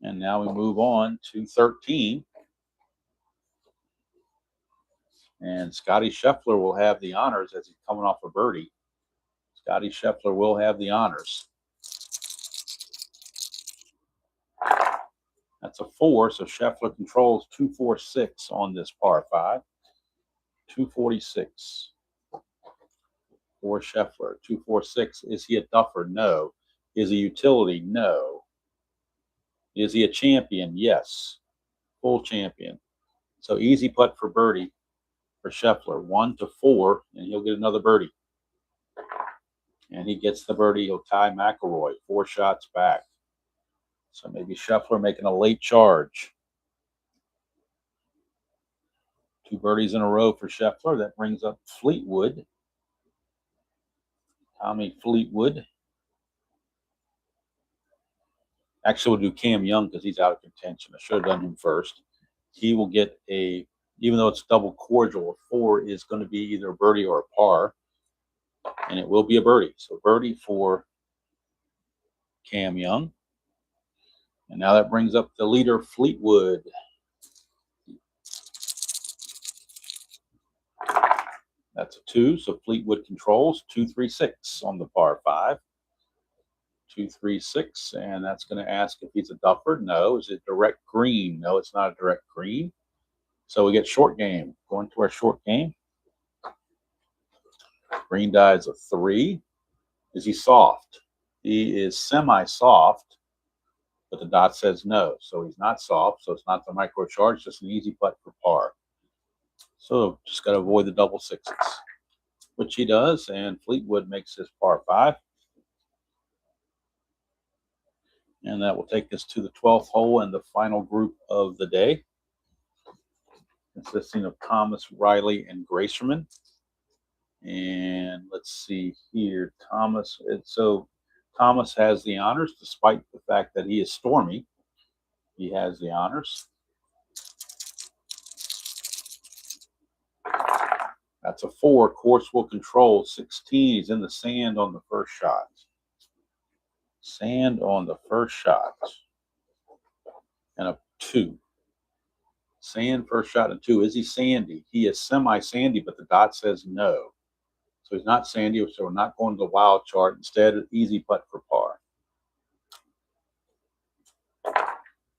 And now we move on to 13. And Scotty Scheffler will have the honors as he's coming off a birdie. Scotty Scheffler will have the honors. That's a 4, so Scheffler controls 246 on this par 5. 246 for Scheffler. 246. Is he a duffer? No. Is he utility? No. Is he a champion? Yes. Full champion. So easy putt for birdie for Scheffler. 1 to 4, and he'll get another birdie. And he gets the birdie. He'll tie McIlroy 4 shots back. So maybe Scheffler making a late charge. 2 birdies in a row for Scheffler. That brings up Fleetwood. Tommy Fleetwood. Actually, we'll do Cam Young because he's out of contention. I should have done him first. He will get a, even though it's double cordial, a 4 is going to be either a birdie or a par. And it will be a birdie. So birdie for Cam Young. And now that brings up the leader, Fleetwood. That's a 2, so Fleetwood controls 236 on the par 5. 236, and that's going to ask if he's a duffer. No. Is it direct green? No, it's not a direct green. So we get short game. Going to our short game. Green die is a 3. Is he soft? He is semi-soft, but the dot says no. So he's not soft, so it's not the micro charge, just an easy putt for par. So just got to avoid the double sixes, which he does, and Fleetwood makes his par 5. And that will take us to the 12th hole and the final group of the day, consisting of Thomas, Riley, and Gracerman. And let's see here, Thomas. So Thomas has the honors, despite the fact that he is stormy. He has the honors. That's a 4. Course will control 16. He's in the sand on the first shot. Sand on the first shot. And a 2. Sand first shot and 2. Is he sandy? He is semi-sandy, but the dot says no. So he's not sandy, so we're not going to the wild chart. Instead, easy putt for par.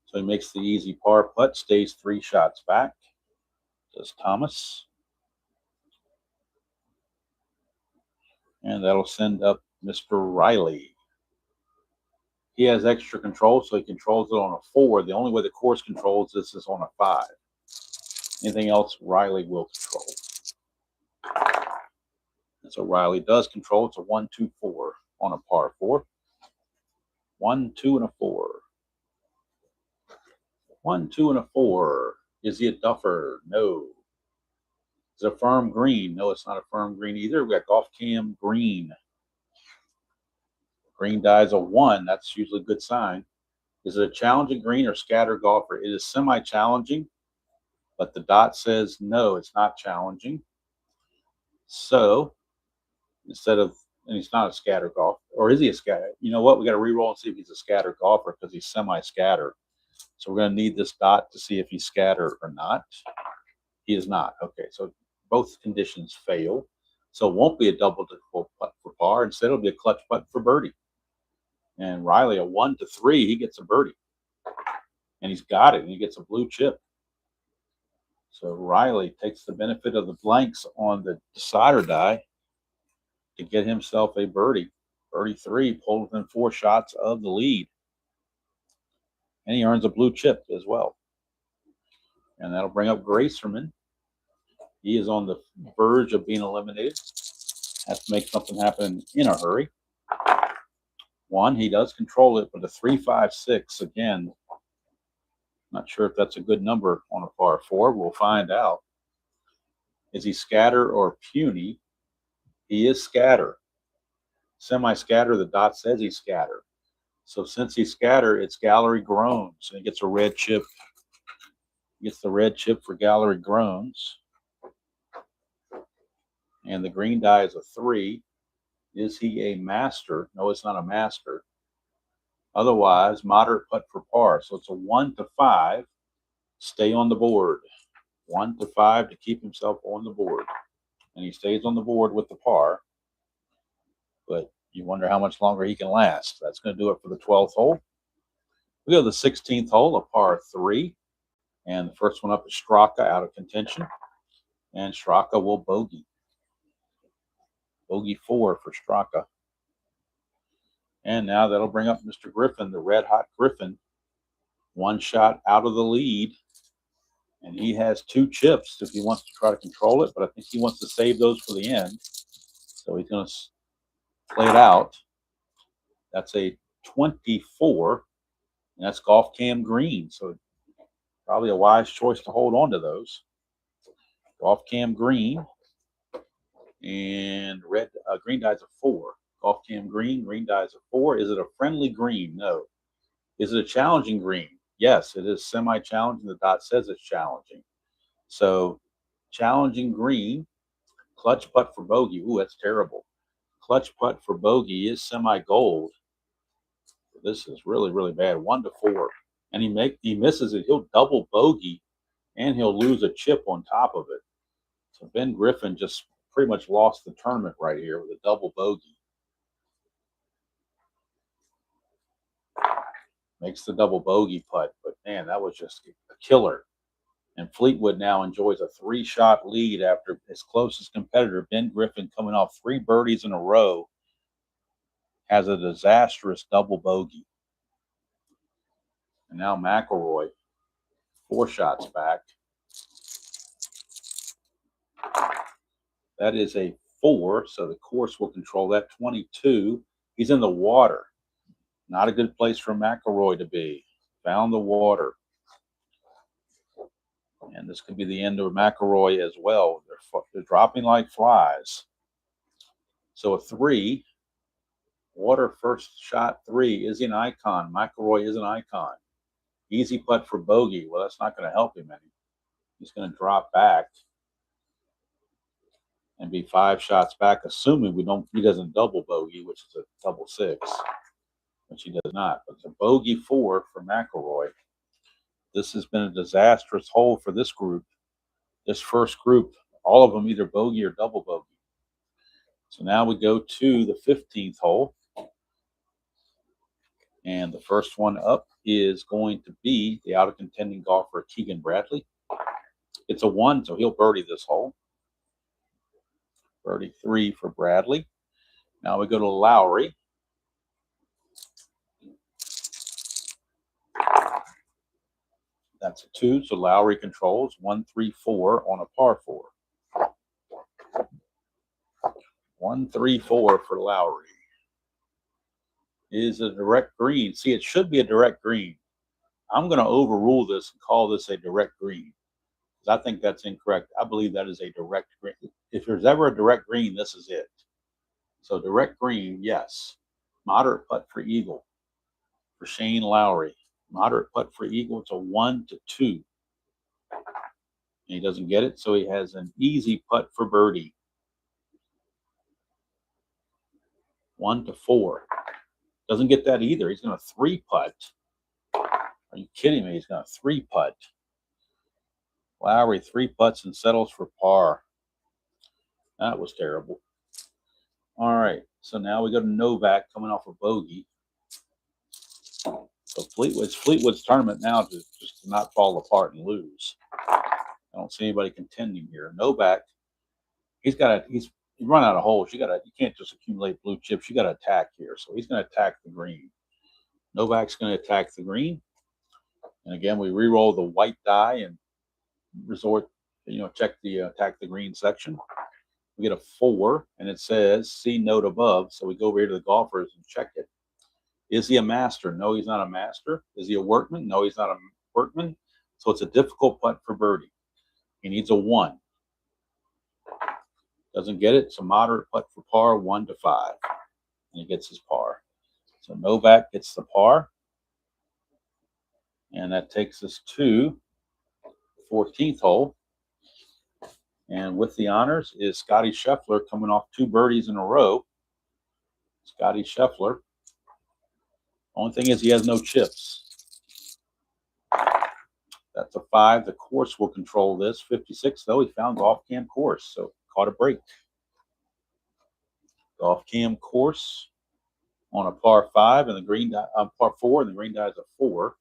So he makes the easy par putt, stays 3 shots back. Does Thomas. And that'll send up Mr. Riley. He has extra control, so he controls it on a 4. The only way the course controls this is on a 5. Anything else, Riley will control. And so Riley does control. It's a 1, 2, 4 on a par 4. 1, 2, and a 4. 1, 2, and a 4. Is he a duffer? No. Is it a firm green? No, it's not a firm green either. We got golf cam green. Green dies a 1. That's usually a good sign. Is it a challenging green or scatter golfer? It is semi-challenging, but the dot says no, it's not challenging. So instead of, and he's not a scatter golfer, or is he a scatter? You know what? We got to re-roll and see if he's a scatter golfer because he's semi-scatter. So we're going to need this dot to see if he's scatter or not. He is not. Okay, so both conditions fail. So it won't be a double putt for par. Instead, it'll be a clutch putt for birdie. And Riley, a 1 to 3, he gets a birdie. And he's got it, and he gets a blue chip. So Riley takes the benefit of the blanks on the decider die to get himself a birdie. Birdie 3, pulled within 4 shots of the lead. And he earns a blue chip as well. And that'll bring up Gracerman. He is on the verge of being eliminated. Has to make something happen in a hurry. 1, he does control it, but a 3, 5, 6, again, not sure if that's a good number on a par 4. We'll find out. Is he scatter or puny? He is scatter. Semi-scatter, the dot says he's scatter. So since he's scatter, it's gallery groans. And he gets a red chip. He gets the red chip for gallery groans. And the green die is a 3. Is he a master? No, it's not a master. Otherwise, moderate putt for par. So it's a 1 to 5. Stay on the board. 1 to 5 to keep himself on the board. And he stays on the board with the par. But you wonder how much longer he can last. That's going to do it for the 12th hole. We go to the 16th hole, a par 3. And the first one up is Straka out of contention. And Straka will bogey. Bogey 4 for Straka. And now that'll bring up Mr. Griffin, the red-hot Griffin. 1 shot out of the lead. And he has 2 chips if he wants to try to control it. But I think he wants to save those for the end. So he's going to play it out. That's a 24. And that's golf cam green. So probably a wise choice to hold on to those. Golf cam green. And red green die's a 4. Golf cam green, green die's a 4. Is it a friendly green? No. Is it a challenging green? Yes, it is semi-challenging. The dot says it's challenging. So challenging green, clutch putt for bogey. Ooh, that's terrible. Clutch putt for bogey is semi-gold. This is really, really bad. 1 to 4. And he misses it. He'll double bogey, and he'll lose a chip on top of it. So Ben Griffin just pretty much lost the tournament right here with a double bogey. Makes the double bogey putt, but man, that was just a killer. And Fleetwood now enjoys a 3-shot lead after his closest competitor, Ben Griffin, coming off 3 birdies in a row, has a disastrous double bogey. And now McIlroy, 4 shots back. That is a 4, so the course will control that. 22. He's in the water. Not a good place for McIlroy to be. Found the water. And this could be the end of McIlroy as well. They're dropping like flies. So a 3. Water first shot 3. Is he an icon? McIlroy is an icon. Easy putt for bogey. Well, that's not going to help him any. He's going to drop back and be 5 shots back, assuming he doesn't double bogey, which is a double 6, which he does not. But it's a bogey 4 for McIlroy. This has been a disastrous hole for this group. This first group, all of them either bogey or double bogey. So now we go to the 15th hole. And the first one up is going to be the out-of-contending golfer, Keegan Bradley. It's a 1, so he'll birdie this hole. Birdie 3 for Bradley. Now we go to Lowry. That's a 2, so Lowry controls 1, 3, 4 on a par 4. 1, 3, 4 for Lowry. Is a direct green. See, it should be a direct green. I'm going to overrule this and call this a direct green, because I think that's incorrect. I believe that is a direct green. If there's ever a direct green, this is it. So direct green, yes. Moderate putt for eagle for Shane Lowry. Moderate putt for eagle. It's a 1 to 2. And he doesn't get it, so he has an easy putt for birdie. 1 to 4. Doesn't get that either. He's going to 3 putt. Are you kidding me? He's going to 3 putt. Lowry 3 putts and settles for par. That was terrible. All right, so now we go to Novak coming off a bogey. So Fleetwood's tournament now to just not fall apart and lose. I don't see anybody contending here. Novak, he's run out of holes. You can't just accumulate blue chips. You got to attack here. So he's going to attack the green. Novak's going to attack the green. And again, we re-roll the white die and check the attack the green section. We get a 4, and it says see note above. So we go over here to the golfers and check it. Is he a master? No, he's not a master. Is he a workman? No, he's not a workman. So it's a difficult putt for birdie. He needs a 1. Doesn't get it. It's a moderate putt for par, 1 to 5. And he gets his par. So Novak gets the par. And that takes us to the 14th hole. And with the honors is Scotty Scheffler coming off 2 birdies in a row. Scotty Scheffler. Only thing is he has no chips. That's a 5. The course will control this. 56, though, he found golf cam course, so caught a break. Golf cam course on a par 5 and the green die, par 4, and the green die is a 4.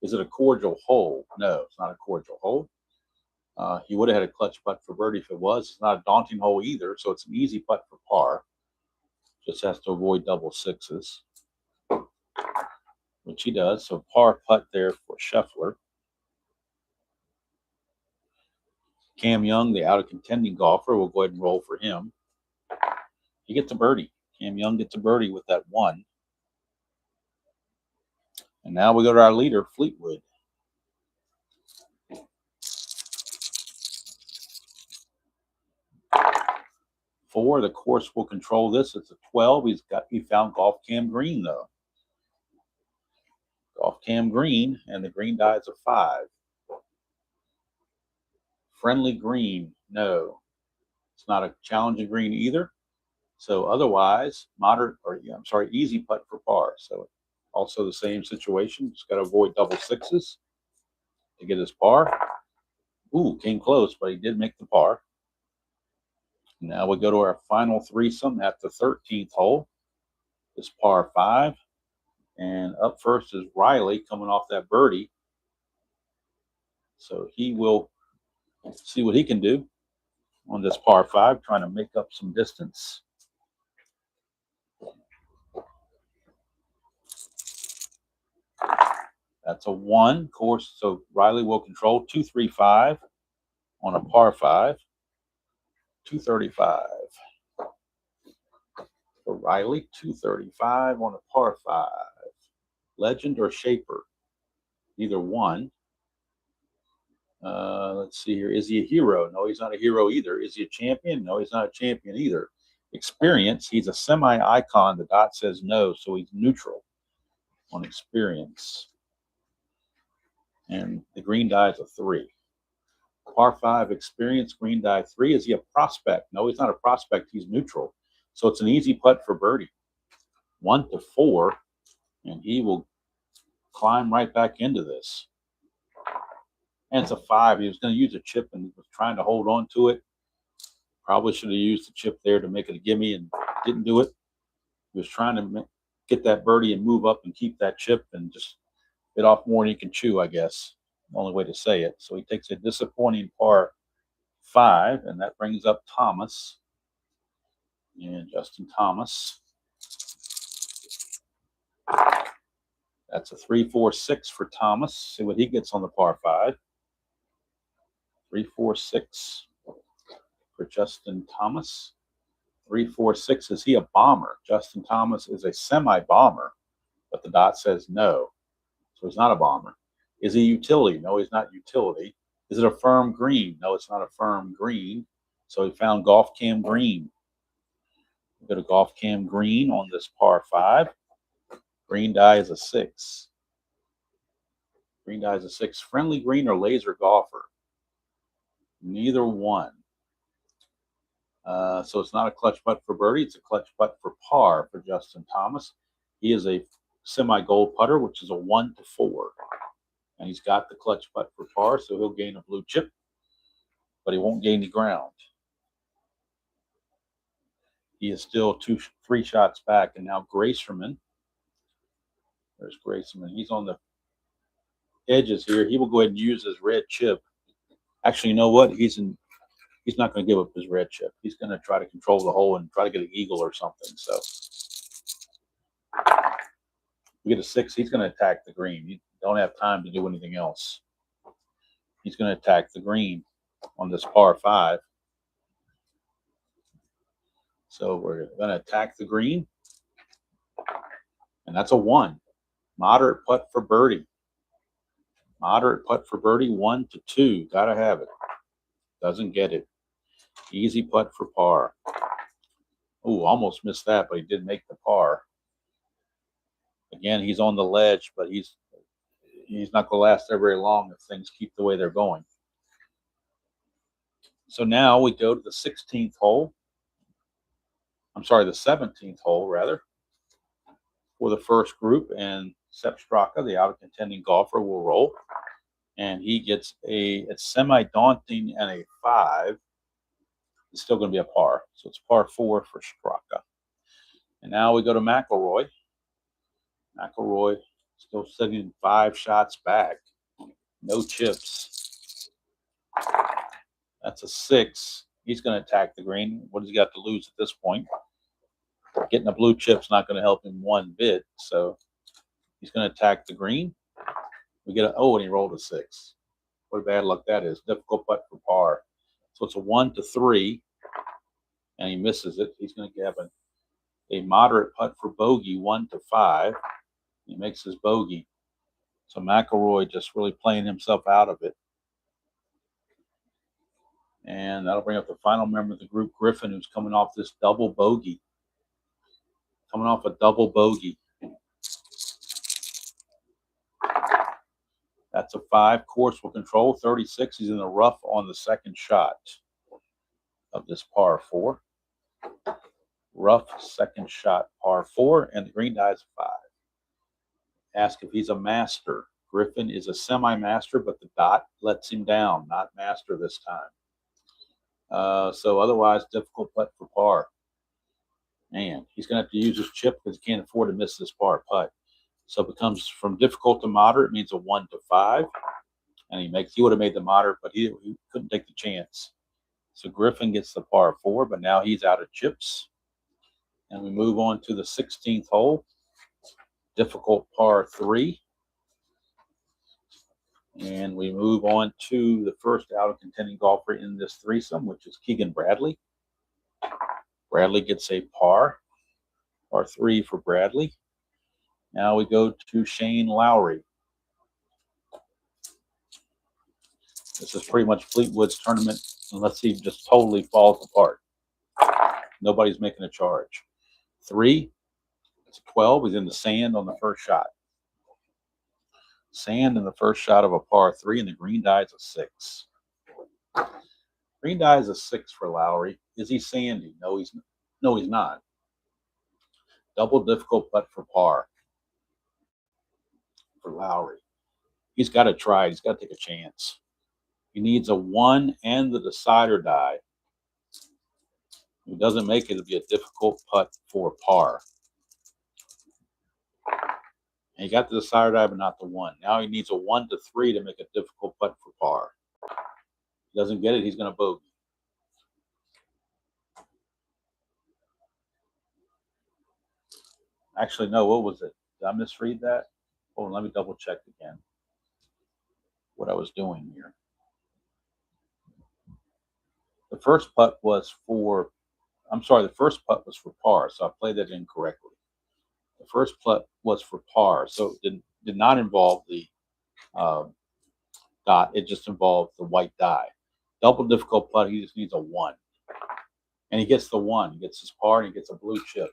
Is it a cordial hole? No, it's not a cordial hole. He would have had a clutch putt for birdie if it was. It's not a daunting hole either, so it's an easy putt for par. Just has to avoid double 6s, which he does. So par putt there for Scheffler. Cam Young, the out-of-contending golfer, will go ahead and roll for him. He gets a birdie. Cam Young gets a birdie with that 1. And now we go to our leader, Fleetwood. Four, the course will control this. It's a 12. He found golf cam green, though. Golf cam green, and the green die is a 5. Friendly green, no. It's not a challenging green either. So otherwise, easy putt for par. So also the same situation. Just got to avoid double 6s to get his par. Ooh, came close, but he did make the par. Now we go to our final threesome at the 13th hole. This par 5. And up first is Riley coming off that birdie. So he will See what he can do on this par 5, trying to make up some distance. That's a 1 course, so Riley will control 235 on a par 5. 235 for Riley. 235 on a par 5. Legend or Shaper? Either one. Let's see here. Is he a hero? No, he's not a hero either. Is he a champion? No, he's not a champion either. Experience? He's a semi-icon. The dot says no, so he's neutral on experience. And the green die is a 3. Par 5 experience, green die 3. Is he a prospect? No, he's not a prospect. He's neutral. So it's an easy putt for birdie. 1 to 4, and he will climb right back into this. And it's a 5. He was going to use a chip and was trying to hold on to it. Probably should have used the chip there to make it a gimme and didn't do it. He was trying to get that birdie and move up and keep that chip and just bit off more than he can chew, I guess. The only way to say it. So he takes a disappointing par 5, and that brings up Thomas. And Justin Thomas. That's a 3-4-6 for Thomas. See what he gets on the par 5. 3-4-6 for Justin Thomas. 3-4-6. Is he a bomber? Justin Thomas is a semi-bomber, but the dot says no. So he's not a bomber. Is he utility? No, he's not utility. Is it a firm green? No, it's not a firm green. So he found Golf Cam Green. We go to Golf Cam Green on this par 5. Green die is a 6. Green die is a 6. Friendly green or laser golfer? Neither one. So it's not a clutch putt for birdie. It's a clutch putt for par for Justin Thomas. He is a semi-gold putter, which is a 1 to 4. And he's got the clutch putt for par, so he'll gain a blue chip, but he won't gain the ground. He is still 3 shots back, and now Gracerman. There's Gracerman. He's on the edges here. He will go ahead and use his red chip. Actually, you know what? He's not going to give up his red chip. He's going to try to control the hole and try to get an eagle or something. So we get a 6. He's going to attack the green. You don't have time to do anything else. He's going to attack the green on this par 5. So we're going to attack the green. And that's a 1. Moderate putt for birdie. Moderate putt for birdie, 1 to 2. Got to have it. Doesn't get it. Easy putt for par. Oh, almost missed that, but he did make the par. Again, he's on the ledge, but he's not going to last there very long if things keep the way they're going. So now we go to the 16th hole. I'm sorry, the 17th hole, rather, for the first group. And Sepp Straka, the out-of-contending golfer, will roll. And he gets it's semi-daunting and a 5. It's still going to be a par. So it's par 4 for Straka. And now we go to McIlroy. McIlroy still sitting 5 shots back. No chips. That's a 6. He's going to attack the green. What has he got to lose at this point? Getting a blue chip's not going to help him one bit. So he's going to attack the green. We get and he rolled a 6. What bad luck that is. Difficult putt for par. So it's a 1 to 3. And he misses it. He's going to have a moderate putt for bogey, 1 to 5. He makes his bogey. So McIlroy just really playing himself out of it. And that'll bring up the final member of the group, Griffin, who's coming off this double bogey. Coming off a double bogey. That's a 5. Course will control 36. He's in the rough on the second shot of this par 4. Rough second shot, par 4, and the green die is a 5. Ask if he's a master. Griffin is a semi-master, but the dot lets him down. Not master this time. So otherwise, difficult putt for par. Man, he's going to have to use his chip because he can't afford to miss this par putt. So it becomes from difficult to moderate, means a 1 to 5. And he would have made the moderate, but he couldn't take the chance. So Griffin gets the par 4, but now he's out of chips. And we move on to the 16th hole. Difficult par 3. And we move on to the first out of contending golfer in this threesome, which is Keegan Bradley. Bradley gets a par 3 for Bradley. Now we go to Shane Lowry. This is pretty much Fleetwood's tournament, unless he just totally falls apart. Nobody's making a charge. 3, it's 12. He's in the sand on the first shot. Sand in the first shot of a par 3, and the green die is a 6. Green die is a 6 for Lowry. Is he sandy? No, he's not. Double difficult putt for par for Lowry. He's got to try. He's got to take a chance. He needs a 1 and the decider die. If he doesn't make it, it'll be a difficult putt for par. And he got the decider die, but not the 1. Now he needs a 1 to 3 to make a difficult putt for par. If he doesn't get it, he's going to bogey. Actually, no, what was it? Did I misread that? Hold on, let me double check again what I was doing here. The first putt was for par, so I played that incorrectly. The first putt was for par, so it did not involve the dot. It just involved the white die. Double difficult putt, he just needs a 1. And he gets the 1. He gets his par, and he gets a blue chip.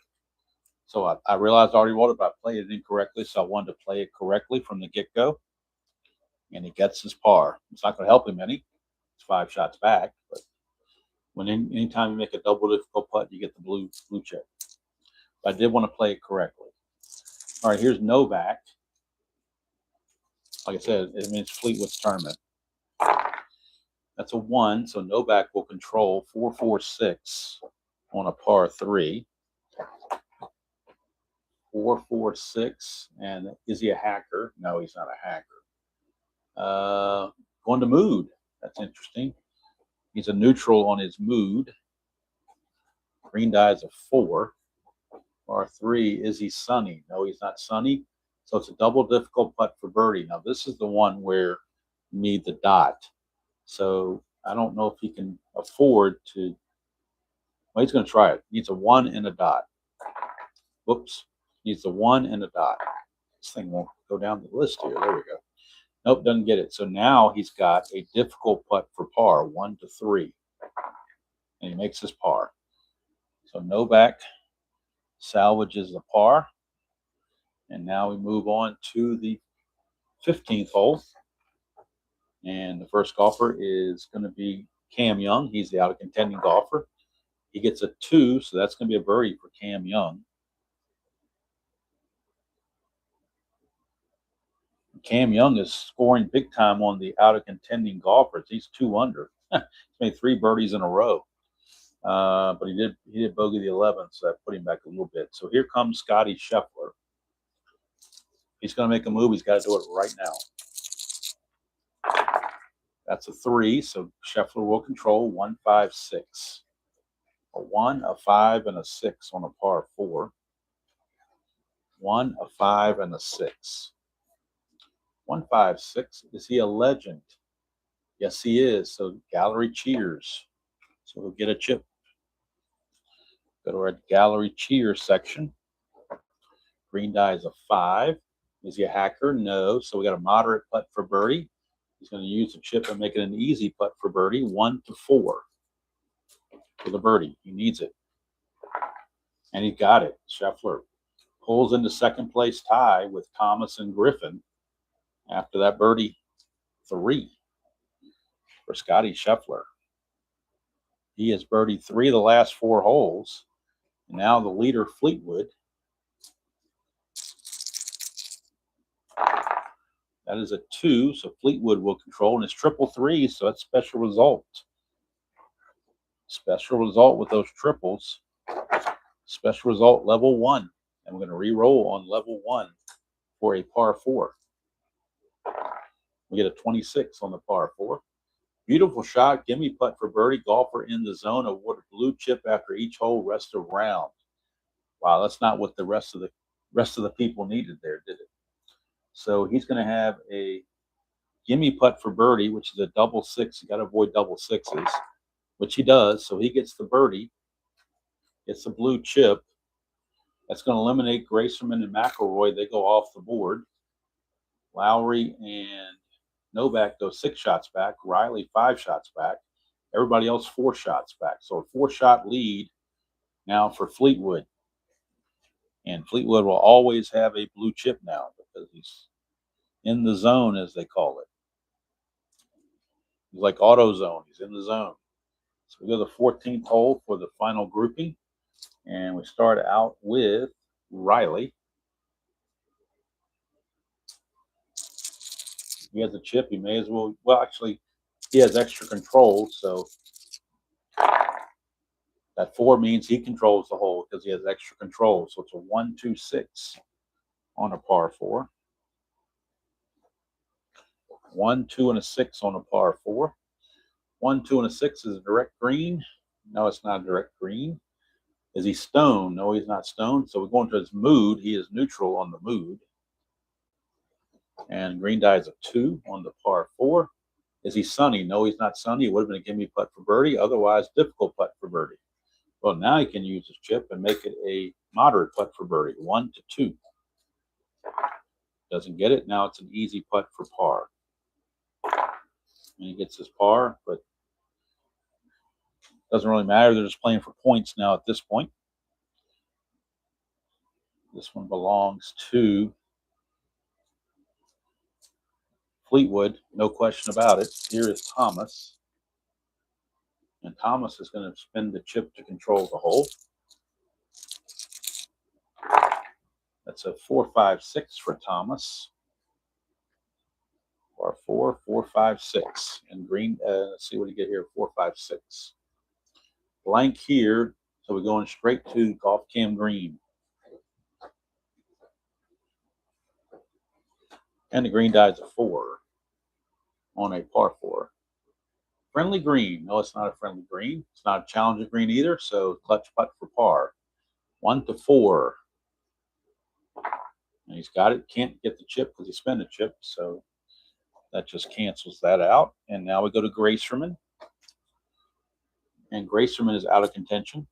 So I realized I already wrote it, but I played it incorrectly, so I wanted to play it correctly from the get-go. And he gets his par. It's not going to help him any. It's 5 shots back, but anytime you make a double difficult putt, you get the blue chip. But I did want to play it correctly. All right, here's Novak. Like I said, it means Fleetwood's tournament. That's a 1, so Novak will control 4-4-6 on a par 3. 4-4-6, and is he a hacker? No, he's not a hacker. Going to Mood. That's interesting. He's a neutral on his Mood. Green die is a 4. Par 3, is he sunny? No, he's not sunny. So it's a double difficult putt for birdie. Now, this is the one where you need the dot. So I don't know if he can afford to. Well, he's going to try it. He needs a 1 and a dot. Whoops. Needs a 1 and a dot. This thing won't go down the list here. There we go. Nope, doesn't get it. So now he's got a difficult putt for par, 1 to 3. And he makes his par. So Novak salvages the par. And now we move on to the 15th hole. And the first golfer is going to be Cam Young. He's the out of contending golfer. He gets a 2, so that's going to be a birdie for Cam Young. Cam Young is scoring big time on the out of contending golfers. He's 2 under. He's made 3 birdies in a row. But he did bogey the 11th, so that put him back a little bit. So here comes Scotty Scheffler. He's going to make a move. He's got to do it right now. That's a 3, so Scheffler will control 1-5-6. A 1, a 5, and a 6 on a par 4. 1, a 5, and a 6. 1-5-6. Is he a legend? Yes, he is. So gallery cheers. So we'll get a chip. Go to our gallery cheers section. Green die is a 5. Is he a hacker? No. So we got a moderate putt for birdie. He's going to use the chip and make it an easy putt for birdie. 1 to 4 for the birdie. He needs it. And he got it. Scheffler pulls into second place tie with Thomas and Griffin after that birdie 3 for Scotty Scheffler. He has birdied 3 of the last 4 holes. And now the leader, Fleetwood. That is a 2, so Fleetwood will control. And it's 3-3, so that's special result. Special result with those triples. Special result level 1. And we're going to re-roll on level 1 for a par 4. We get a 26 on the par 4. Beautiful shot. Gimme putt for birdie. Golfer in the zone. Awarded blue chip after each hole. Rest of round. Wow, that's not what the rest of the people needed there, did it? So he's going to have a gimme putt for birdie, which is a double six. You got to avoid double sixes, which he does. So he gets the birdie, gets the blue chip. That's going to eliminate Grayserman and McIlroy. They go off the board. Lowry and Novak go 6 shots back. Riley 5 shots back. Everybody else 4 shots back. So a 4-shot lead now for Fleetwood. And Fleetwood will always have a blue chip now because he's in the zone, as they call it. He's like AutoZone. He's in the zone. So we go to the 14th hole for the final grouping. And we start out with Riley. He has a chip. He may as well. Well, actually, he has extra control. So that 4 means he controls the hole because he has extra control. So it's a 1, 2, 6 on a par 4. 1, 2, and a 6 on a par 4. 1, 2, and a 6 is a direct green. No, it's not a direct green. Is he stoned? No, he's not stoned. So we're going to his mood. He is neutral on the mood. And green die is a 2 on the par 4. Is he sunny? No, he's not sunny. It would have been a gimme putt for birdie. Otherwise, difficult putt for birdie. Well, now he can use his chip and make it a moderate putt for birdie. 1 to 2. Doesn't get it. Now it's an easy putt for par. And he gets his par, but doesn't really matter. They're just playing for points now at this point. This one belongs to Fleetwood, no question about it. Here is Thomas. And Thomas is going to spin the chip to control the hole. That's a 4, 5, 6 for Thomas. Par 4, 4, 5, 6. And green, let's see what you get here, 4, 5, 6. Blank here, so we're going straight to golf cam green. And the green die is a 4 on a par 4. Friendly green. No, it's not a friendly green. It's not a challenger green either, so clutch putt for par. 1 to 4. And he's got it. Can't get the chip because he spent a chip, so that just cancels that out. And now we go to Grayserman. And Grayserman is out of contention.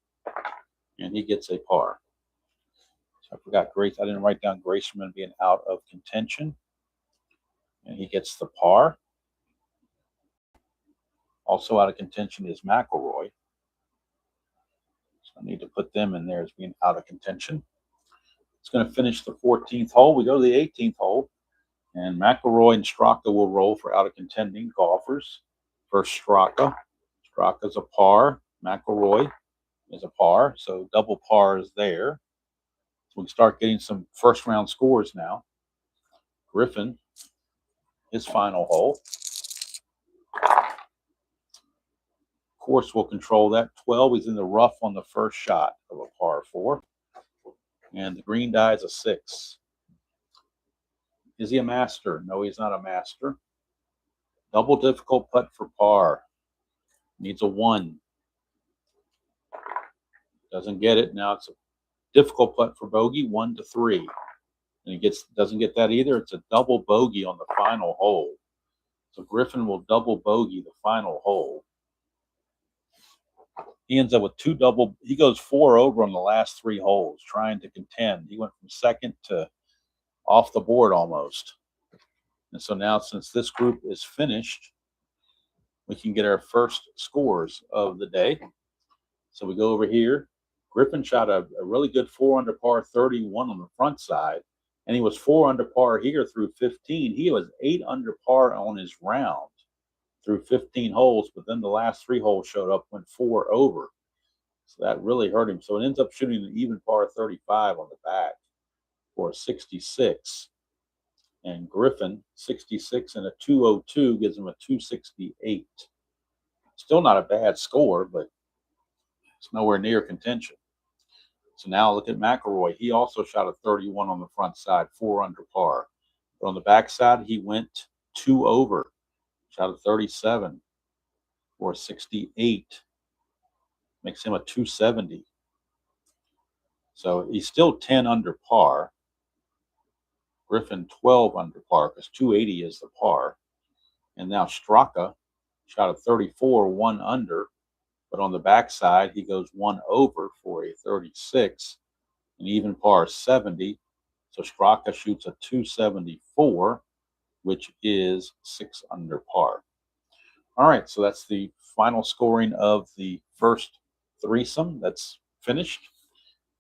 And he gets a par. So I forgot Grace. I didn't write down Grayserman being out of contention. And he gets the par. Also out of contention is McIlroy. So I need to put them in there as being out of contention. It's going to finish the 14th hole. We go to the 18th hole. And McIlroy and Straka will roll for out of contending golfers. First Straka. Straka's a par. McIlroy is a par. So double par is there. So we can start getting some first round scores now. Griffin, his final hole. Of course, we'll control that. 12, he's in the rough on the first shot of a par 4. And the green die is a 6. Is he a master? No, he's not a master. Double difficult putt for par. Needs a 1. Doesn't get it. Now it's a difficult putt for bogey, 1 to 3. And he doesn't get that either. It's a double bogey on the final hole. So Griffin will double bogey the final hole. He ends up with 2 double. He goes 4 over on the last 3 holes, trying to contend. He went from second to off the board almost. And so now, since this group is finished, we can get our first scores of the day. So we go over here. Griffin shot a really good 4 under par 31 on the front side, and he was 4 under par here through 15. He was 8 under par on his round through 15 holes, but then the last 3 holes showed up, went 4 over. So that really hurt him. So it ends up shooting an even par 35 on the back for a 66. And Griffin, 66 and a 202 gives him a 268. Still not a bad score, but it's nowhere near contention. So now look at McIlroy. He also shot a 31 on the front side, 4 under par. But on the back side, he went 2 over, shot a 37 for a 68. Makes him a 270. So he's still 10 under par. Griffin 12 under par because 280 is the par. And now Straka shot a 34, 1 under. But on the backside, he goes 1 over for a 36. An even par 70. So Straka shoots a 274, which is 6 under par. All right, so that's the final scoring of the first threesome. That's finished.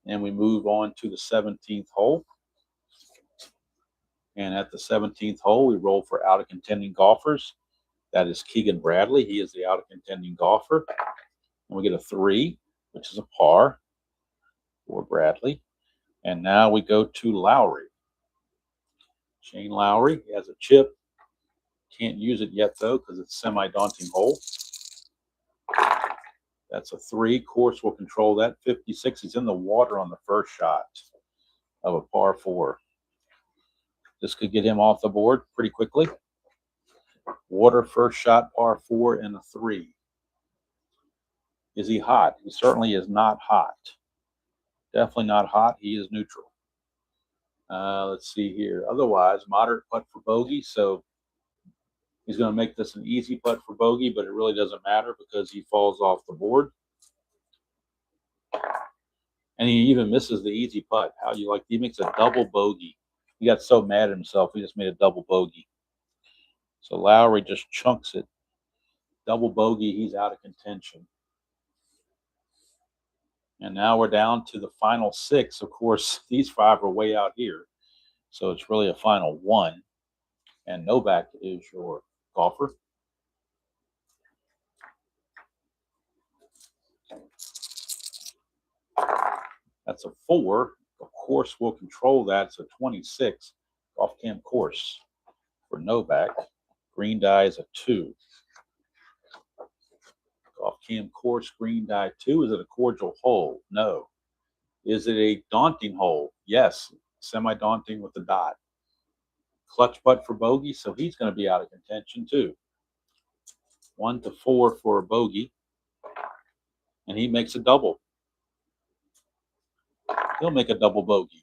And we move on to the 17th hole. And at the 17th hole, we roll for out of contending golfers. That is Keegan Bradley. He is the out of contending golfer. And we get a 3, which is a par for Bradley. And now we go to Lowry. Shane Lowry, he has a chip. Can't use it yet, though, because it's a semi-daunting hole. That's a 3. Course will control that. 56. He's in the water on the first shot of a par 4. This could get him off the board pretty quickly. Water first shot, par 4, and a 3. Is he hot? He certainly is not hot. Definitely not hot. He is neutral. Let's see here. Otherwise, moderate putt for bogey. So he's going to make this an easy putt for bogey, but it really doesn't matter because he falls off the board. And he even misses the easy putt. How do you like? He makes a double bogey. He got so mad at himself, he just made a double bogey. So Lowry just chunks it. Double bogey, he's out of contention. And now we're down to the final 6. Of course, these 5 are way out here. So it's really a final 1. And Novak is your golfer. That's a 4. Of course, we'll control that. It's a 26 off camp course for Novak. Green die is a 2. Off cam course, green die 2. Is it a cordial hole? No. Is it a daunting hole? Yes. Semi-daunting with the dot. Clutch putt for bogey, so he's going to be out of contention too. 1 to 4 for a bogey. And he makes a double. He'll make a double bogey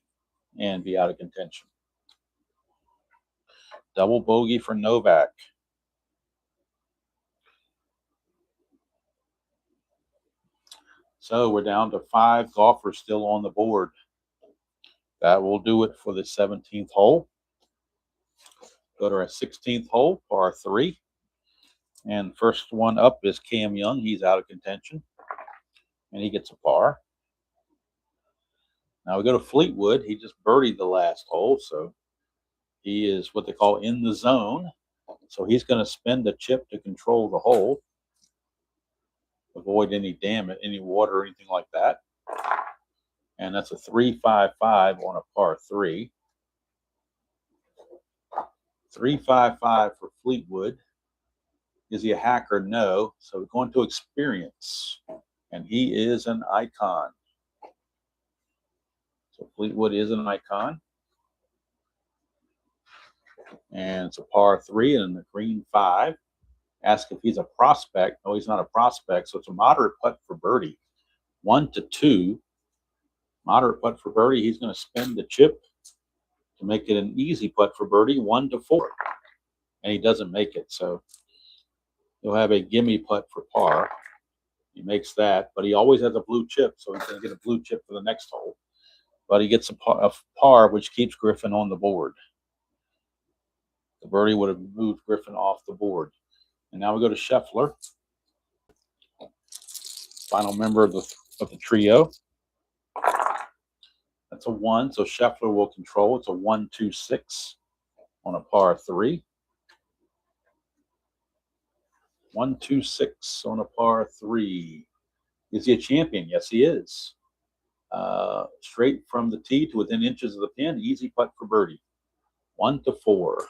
and be out of contention. Double bogey for Novak. So we're down to 5 golfers still on the board. That will do it for the 17th hole. Go to our 16th hole, par 3. And first one up is Cam Young. He's out of contention. And he gets a par. Now we go to Fleetwood. He just birdied the last hole, so he is what they call in the zone. So he's going to spend the chip to control the hole. Avoid any damage, any water or anything like that. And that's a 3.55 on a par 3. 3.55 for Fleetwood. Is he a hacker? No. So we're going to experience. And he is an icon. So Fleetwood is an icon. And it's a par 3 and a green 5. Ask if he's a prospect. No, he's not a prospect. So it's a moderate putt for birdie. 1 to 2. Moderate putt for birdie. He's going to spin the chip to make it an easy putt for birdie. 1 to 4. And he doesn't make it. So he'll have a gimme putt for par. He makes that. But he always has a blue chip. So he's going to get a blue chip for the next hole. But he gets a par, which keeps Griffin on the board. The birdie would have moved Griffin off the board. And now we go to Scheffler, final member of the trio. That's a 1, so Scheffler will control. It's a 1-2-6 on a par 3. 1-2-6 on a par 3. Is he a champion? Yes, he is. Straight from the tee to within inches of the pin. Easy putt for birdie. 1 to 4.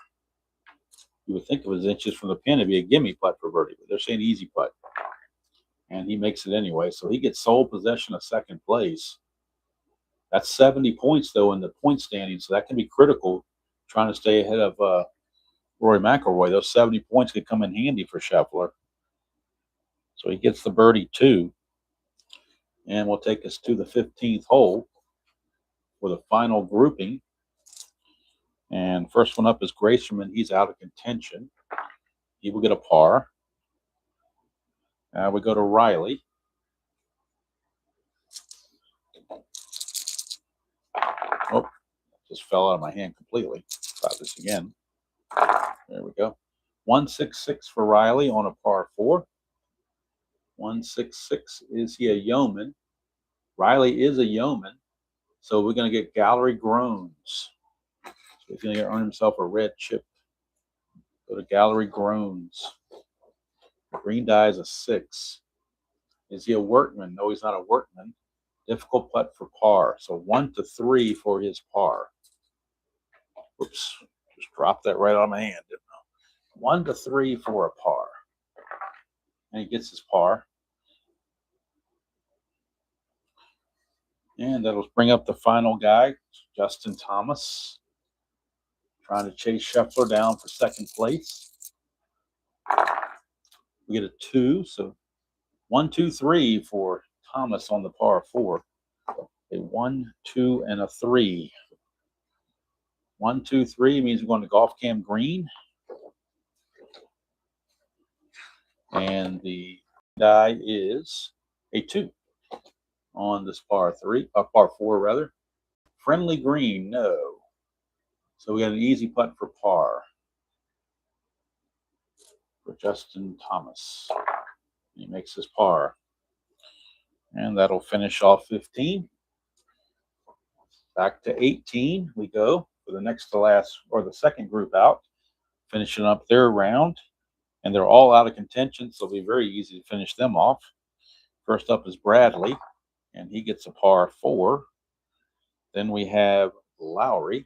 You would think of his inches from the pin, it'd be a gimme putt for birdie, but they're saying easy putt. And he makes it anyway. So he gets sole possession of second place. That's 70 points, though, in the point standing. So that can be critical, trying to stay ahead of Rory McIlroy. Those 70 points could come in handy for Scheffler. So he gets the birdie 2. And will take us to the 15th hole for the final grouping. And first one up is Grayson. He's out of contention. He will get a par. Now we go to Riley. Oh, just fell out of my hand completely. Try this again. There we go. 166 for Riley on a par 4. 166. Is he a yeoman? Riley is a yeoman. So we're going to get gallery groans. So he's going to earn himself a red chip. Go to gallery groans. Green die is a 6. Is he a workman? No, he's not a workman. Difficult putt for par. So 1 to 3 for his par. Oops, just dropped that right out of my hand, didn't I? 1 to 3 for a par. And he gets his par. And that'll bring up the final guy, Justin Thomas, trying to chase Scheffler down for second place. We get a 2, so 1, 2, 3 for Thomas on the par 4. A 1, 2, and a 3. 1, 2, 3 means we're going to golf cam green. And the die is a 2 on this par 4 rather. Friendly green, no. So we got an easy putt for par for Justin Thomas. He makes his par. And that'll finish off 15. Back to 18 we go for the next to last, or the second group out, finishing up their round. And they're all out of contention, so it'll be very easy to finish them off. First up is Bradley, and he gets a par 4. Then we have Lowry.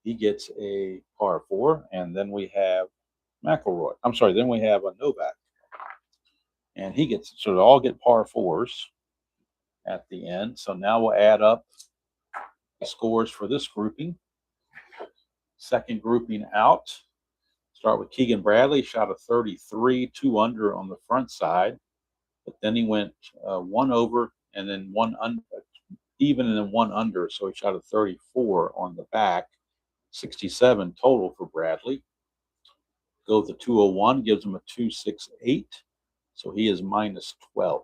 He gets a par 4. And then we have McIlroy. I'm sorry, then we have a Novak. And he gets, so they all get par 4s at the end. So now we'll add up the scores for this grouping. Second grouping out. Start with Keegan Bradley, shot a 33, 2 under on the front side. But then he went 1 over and then 1 under, even and then 1 under. So he shot a 34 on the back. 67 total for Bradley. Go with the 201, gives him a 268. So he is minus 12.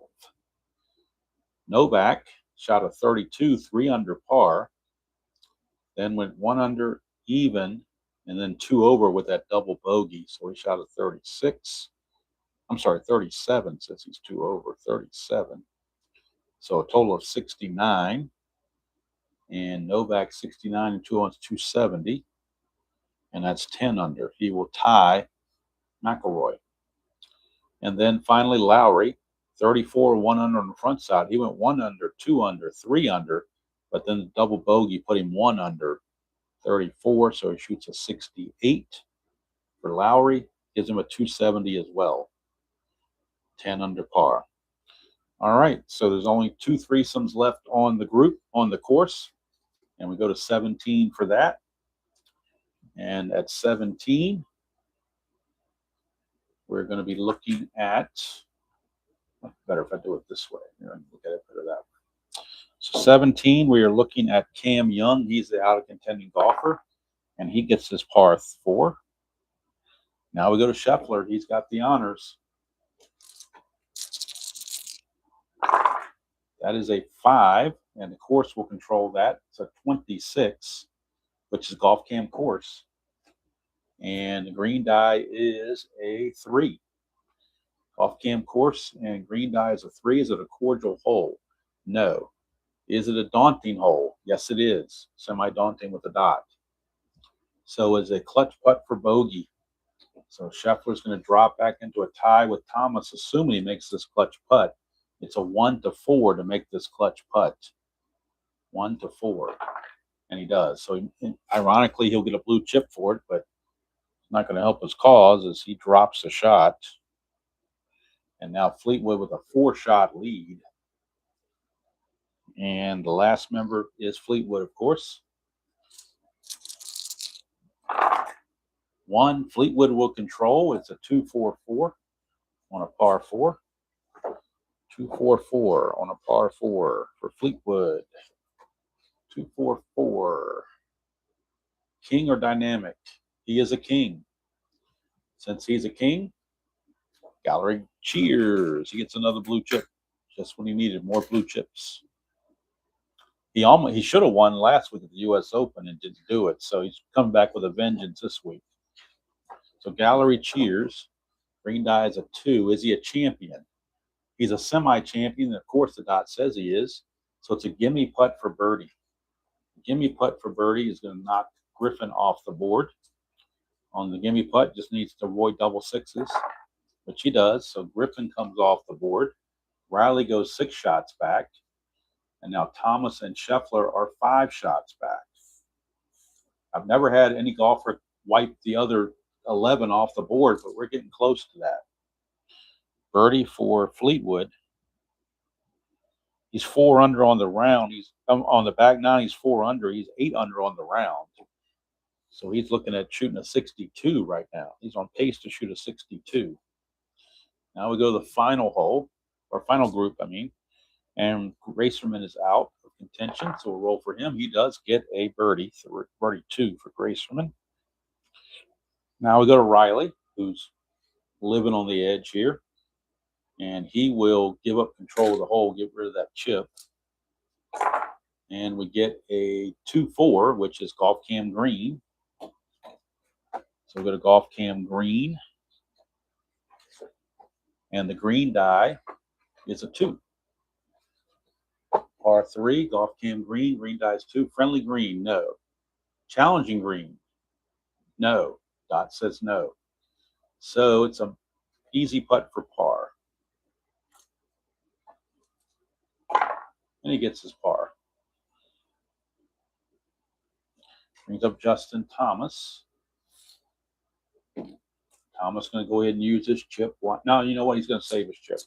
Novak shot a 32, 3 under par. Then went 1 under, even, and then 2 over with that double bogey. So he shot a 36. I'm sorry, 37 since he's 2 over, 37. So a total of 69. And Novak 69 and 2 on 270. And that's 10 under. He will tie McIlroy. And then finally Lowry, 34, 1 under on the front side. He went 1 under, 2 under, 3 under, but then the double bogey put him 1 under, 34. So he shoots a 68 for Lowry, gives him a 270 as well. 10 under par. All right, so there's only 2 threesomes left on the group, on the course, and we go to 17 for that. And at 17, we're going to be looking at, better if I do it this way. Look at it better that way. So 17, we are looking at Cam Young. He's the out of contending golfer, and he gets his par 4. Now we go to Scheffler. He's got the honors. That is a 5, and the course will control that. It's a 26, which is golf cam course. And the green die is a 3. Golf cam course and green die is a 3. Is it a cordial hole? No. Is it a daunting hole? Yes, it is. Semi-daunting with a dot. So is a clutch putt for bogey. So Scheffler's going to drop back into a tie with Thomas, assuming he makes this clutch putt. It's a 1 to 4 to make this clutch putt. 1 to 4. And he does. So ironically, he'll get a blue chip for it, but it's not going to help his cause as he drops the shot. And now Fleetwood with a 4-shot lead. And the last member is Fleetwood, of course. 1. Fleetwood will control. It's a 2-4-4 on a par 4. 2-4-4 on a par 4 for Fleetwood. 2-4-4. King or dynamic? He is a king. Since he's a king, gallery cheers. He gets another blue chip just when he needed more blue chips. He should have won last week at the U.S. Open and didn't do it, so he's coming back with a vengeance this week. So gallery cheers. Green die is a 2. Is he a champion? He's a semi-champion. Of course, the dot says he is. So it's a gimme putt for birdie. Gimme putt for birdie is going to knock Griffin off the board. On the gimme putt, just needs to avoid double sixes, which he does. So Griffin comes off the board. Riley goes 6 shots back. And now Thomas and Scheffler are 5 shots back. I've never had any golfer wipe the other 11 off the board, but we're getting close to that. Birdie for Fleetwood. He's 4 under on the round. He's on the back 9. He's 4 under. He's 8 under on the round. So he's looking at shooting a 62 right now. He's on pace to shoot a 62. Now we go to the final hole, or final group, I mean. And Gracerman is out of contention, so we'll roll for him. He does get a birdie, birdie 2 for Gracerman. Now we go to Riley, who's living on the edge here. And he will give up control of the hole, get rid of that chip. And we get a 2-4, which is golf cam green. So we go to golf cam green. And the green die is a 2. Par 3, golf cam green. Green die is 2. Friendly green, no. Challenging green, no. Dot says no. So it's an easy putt for par. And he gets his par. Brings up Justin Thomas. Thomas going to go ahead and use his chip. No, you know what? He's going to save his chip.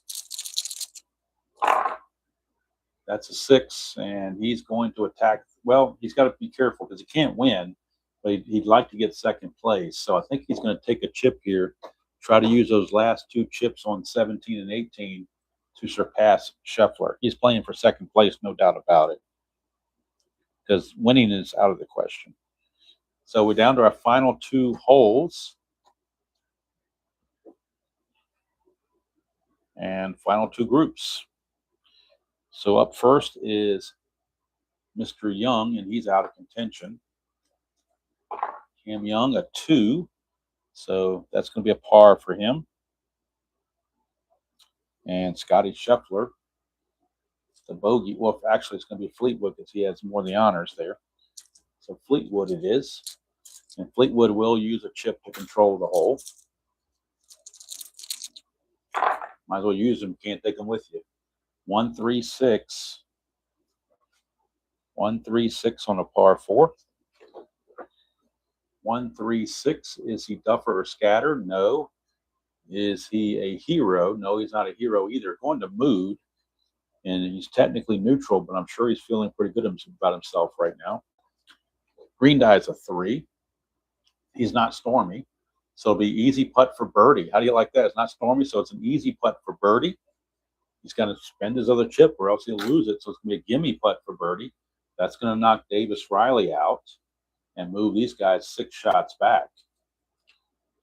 That's a 6, and he's going to attack. Well, he's got to be careful because he can't win, but he'd like to get second place. So I think he's going to take a chip here, try to use those last 2 chips on 17 and 18 to surpass Scheffler. He's playing for second place, no doubt about it, because winning is out of the question. So we're down to our final 2 holes. And final 2 groups. So up first is Mr. Young, and he's out of contention. Cam Young, a 2. So that's going to be a par for him. And Scotty Scheffler, the bogey. Well, actually, it's going to be Fleetwood because he has more of the honors there. So Fleetwood it is. And Fleetwood will use a chip to control the hole. Might as well use them. Can't take them with you. 1-3-6. 1-3-6 on a par 4. 1-3-6. Is he duffer or scatter? No. Is he a hero? No, he's not a hero either. Going to mood, and he's technically neutral, but I'm sure he's feeling pretty good about himself right now. Green die is a 3. He's not stormy, so it'll be easy putt for birdie. How do you like that? It's not stormy, so it's an easy putt for birdie. He's going to spend his other chip, or else he'll lose it. So it's going to be a gimme putt for birdie. That's going to knock Davis Riley out and move these guys 6 shots back.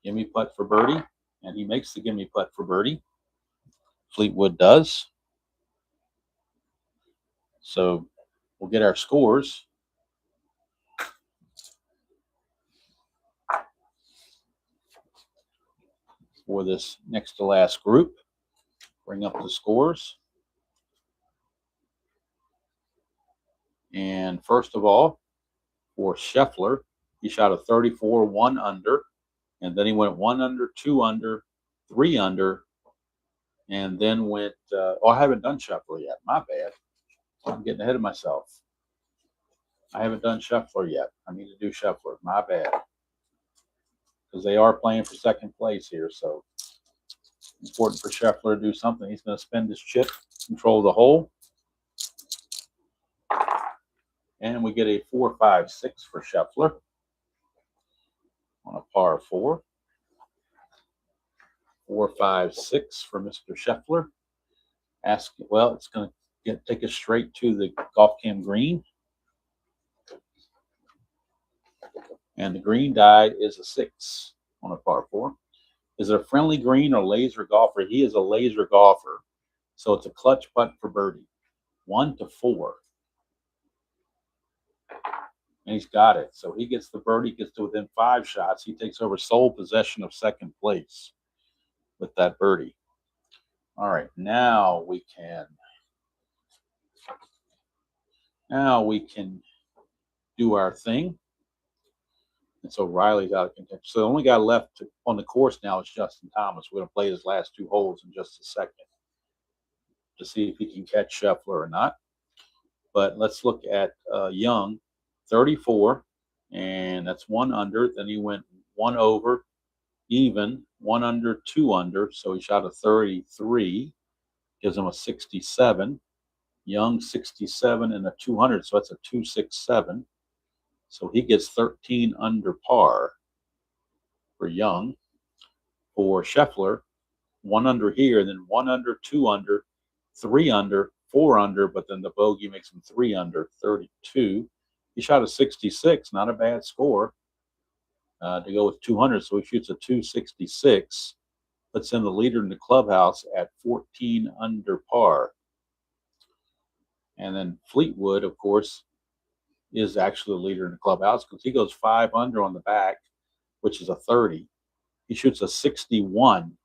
Gimme putt for birdie, and he makes the gimme putt for birdie. Fleetwood does. So we'll get our scores. For this next to last group. Bring up the scores. And first of all, for Scheffler, he shot a 34, 1 under, and then he went 1 under, 2 under, 3 under, and then went, I haven't done Scheffler yet. My bad. I'm getting ahead of myself. I haven't done Scheffler yet. I need to do Scheffler. My bad. Because they are playing for second place here, so important for Scheffler to do something. He's going to spend his chip, control the hole. And we get a 4-5-6 for Scheffler. on a par 4. 4, 5, 6 for Mr. Scheffler. Well, it's going to take us straight to the golf cam green. And the green die is a 6 on a par 4. Is it a friendly green or laser golfer? He is a laser golfer. So it's a clutch putt for birdie. 1 to 4. And he's got it. So he gets the birdie, gets to within 5 shots. He takes over sole possession of second place with that birdie. All right, now we can do our thing. And so Riley's out of contention. So the only guy left on the course now is Justin Thomas. We're going to play his last 2 holes in just a second to see if he can catch Scheffler or not. But let's look at Young, 34, and that's 1 under. Then he went 1 over, even, 1 under, 2 under. So he shot a 33, gives him a 67. Young, 67 and a 200, so that's a 267. So he gets 13 under par for Young. For Scheffler, 1 under here, then 1 under, 2 under, 3 under, 4 under, but then the bogey makes him 3 under, 32. He shot a 66, not a bad score to go with 200. So he shoots a 266, puts in the leader in the clubhouse at 14 under par. And then Fleetwood, of course, is actually the leader in the clubhouse because he goes 5 under on the back, which is a 30. He shoots a 61,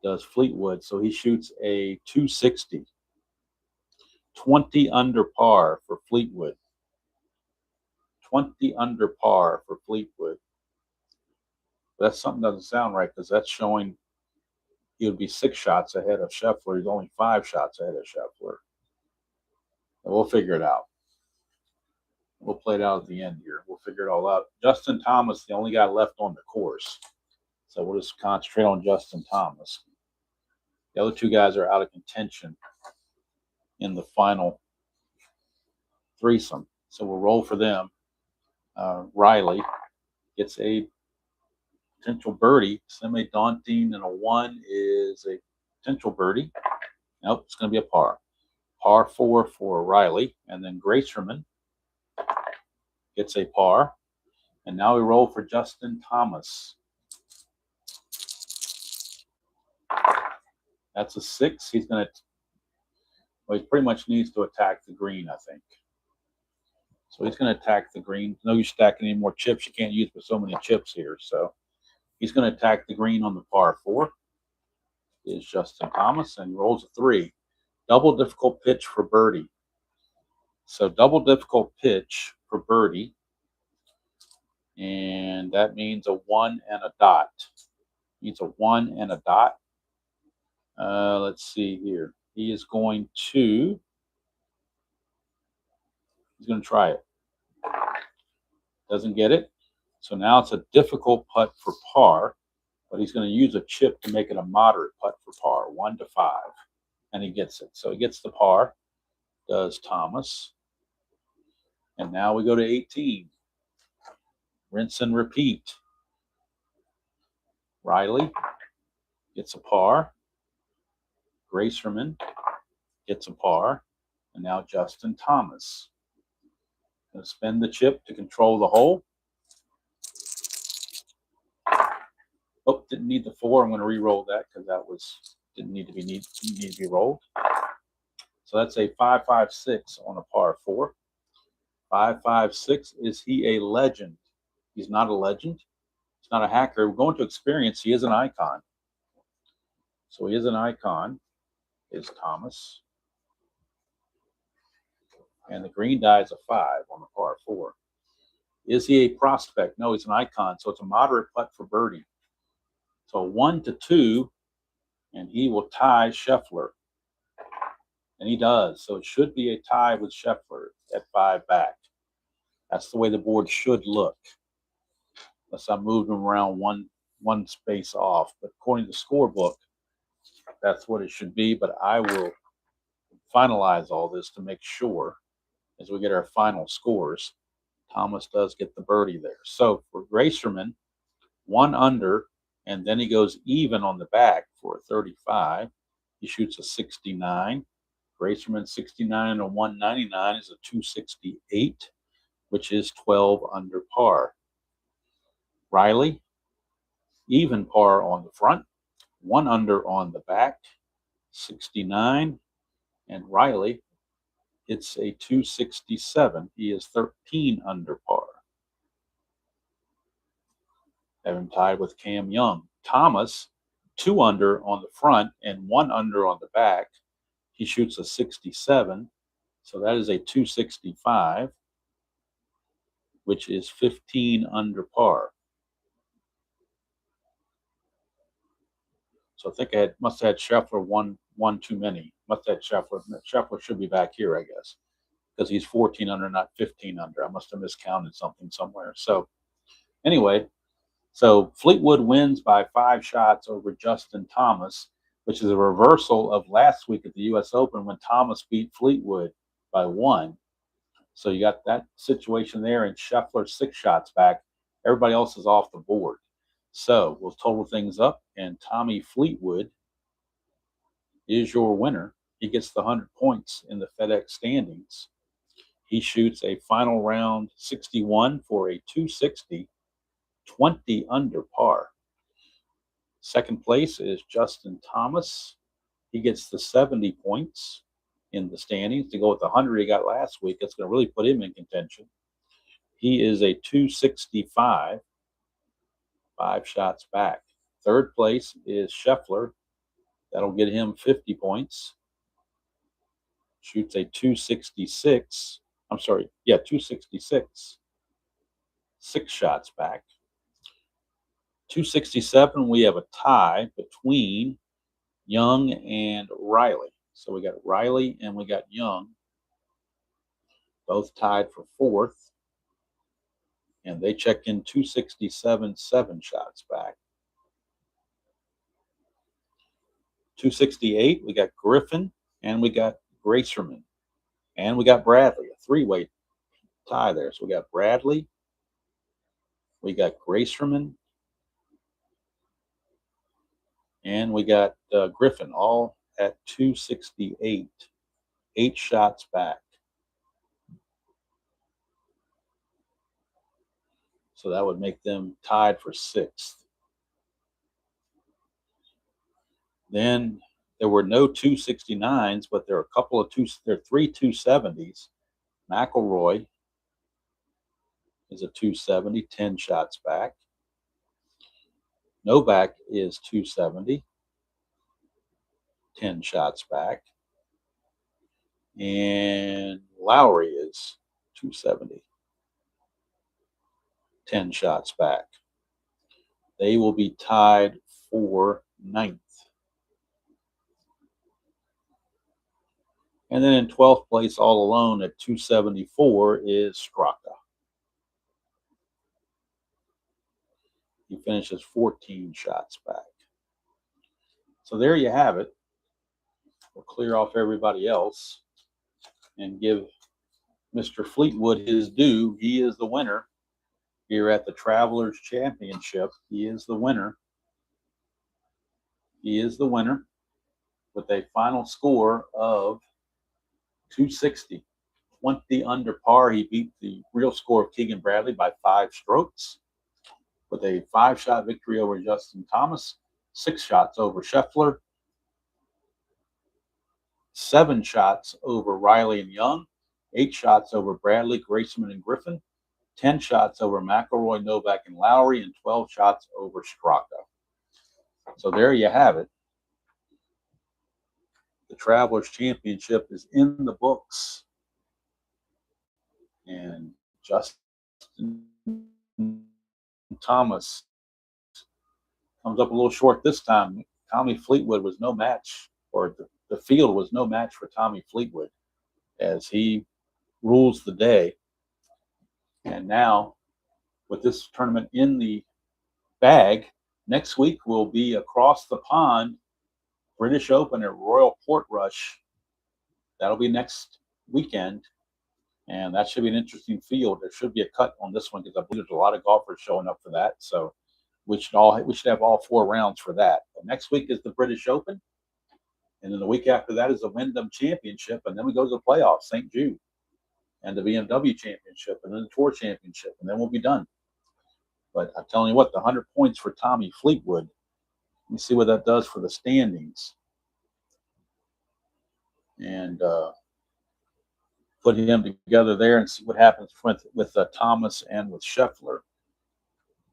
does Fleetwood. So he shoots a 260. 20 under par for Fleetwood. 20 under par for Fleetwood. But that's something that doesn't sound right because that's showing he would be 6 shots ahead of Scheffler. He's only 5 shots ahead of Scheffler. And we'll figure it out. We'll play it out at the end here. We'll figure it all out. Justin Thomas, the only guy left on the course. So we'll just concentrate on Justin Thomas. The other 2 guys are out of contention in the final threesome. So we'll roll for them. Riley gets a potential birdie. Semi-daunting, and a 1 is a potential birdie. Nope, it's going to be a par. Par 4 for Riley. And then Gracerman gets a par. And now we roll for Justin Thomas. That's a 6. He's going to, well, he pretty much needs to attack the green, I think. So he's going to attack the green. No use stacking any more chips. You can't use with so many chips here. So he's going to attack the green on the par 4. Is Justin Thomas, and he rolls a 3. Double difficult pitch for birdie. So double difficult pitch for birdie. And that means a 1 and a dot. Means a 1 and a dot. Let's see here. He is going to, he's going to try it. Doesn't get it. So now it's a difficult putt for par, but he's going to use a chip to make it a moderate putt for par, 1 to 5. And he gets it. So he gets the par, does Thomas. And now we go to 18. Rinse and repeat. Riley gets a par. Gracerman gets a par. And now Justin Thomas. Going to spin the chip to control the hole. Oh, didn't need the 4. I'm going to re-roll that because that didn't need to be rolled. So that's a 5.56 on a par 4. 5.56. Is he a legend? He's not a legend. He's not a hacker. We're going to experience. He is an icon. So he is an icon. Is Thomas. And the green die is a 5 on the par 4. Is he a prospect? No, he's an icon. So it's a moderate putt for birdie. So 1 to 2, and he will tie Scheffler. And he does. So it should be a tie with Scheffler at 5 back. That's the way the board should look. Unless I moved him around one space off. But according to the scorebook, that's what it should be. But I will finalize all this to make sure as we get our final scores. Thomas does get the birdie there. So for Gracerman, 1 under, and then he goes even on the back for a 35. He shoots a 69. Gracerman 69 and a 199 is a 268, which is 12 under par. Riley, even par on the front, 1 under on the back, 69. And Riley, it's a 267. He is 13 under par. Have him tied with Cam Young. Thomas, 2 under on the front and 1 under on the back. He shoots a 67. So that is a 265, which is 15 under par. So I think I must have had Scheffler one too many. Must have had Scheffler. Scheffler should be back here, I guess, because he's 14 under, not 15 under. I must have miscounted something somewhere. So anyway, so Fleetwood wins by 5 shots over Justin Thomas, which is a reversal of last week at the U.S. Open when Thomas beat Fleetwood by 1. So you got that situation there, and Scheffler 6 shots back. Everybody else is off the board. So we'll total things up, and Tommy Fleetwood is your winner. He gets the 100 points in the FedEx standings. He shoots a final round 61 for a 260, 20 under par. Second place is Justin Thomas. He gets the 70 points in the standings to go with the 100 he got last week. It's going to really put him in contention. He is a 265, 5 shots back. Third place is Scheffler. That'll get him 50 points. Shoots a 266. 266. 6 shots back. 267, we have a tie between Young and Riley. So we got Riley and we got Young, both tied for 4th. And they check in 267, 7 shots back. 268, we got Griffin and we got Gracerman. And we got Bradley, a 3-way tie there. So we got Bradley, we got Gracerman, and we got Griffin, all at 268, 8 shots back. So that would make them tied for 6th. Then there were no 269s, but there are a couple of there are 3 270s. McIlroy is a 270, 10 shots back. Novak is 270, 10 shots back. And Lowry is 270, 10 shots back. They will be tied for 9th. And then in 12th place, all alone at 274, is Straka. He finishes 14 shots back. So there you have it. We'll clear off everybody else and give Mr. Fleetwood his due. He is the winner here at the Travelers Championship. He is the winner. He is the winner with a final score of 260, 20 under par. He beat the real score of Keegan Bradley by 5 strokes with a 5-shot victory over Justin Thomas, 6 shots over Scheffler, 7 shots over Riley and Young, 8 shots over Bradley, Graceman, and Griffin, 10 shots over McIlroy, Novak, and Lowry, and 12 shots over Straka. So there you have it. The Travelers Championship is in the books. And Justin Thomas comes up a little short this time. Tommy Fleetwood was no match, or the field was no match for Tommy Fleetwood as he rules the day. And now, with this tournament in the bag, next week will be across the pond, British Open at Royal Portrush. That'll be next weekend. And that should be an interesting field. There should be a cut on this one because I believe there's a lot of golfers showing up for that. So we should have all 4 rounds for that. But next week is the British Open, and then the week after that is the Wyndham Championship, and then we go to the playoffs, St. Jude, and the BMW Championship, and then the Tour Championship, and then we'll be done. But I'm telling you what, the 100 points for Tommy Fleetwood. Let me see what that does for the standings, and put him together there and see what happens with Thomas and with Scheffler.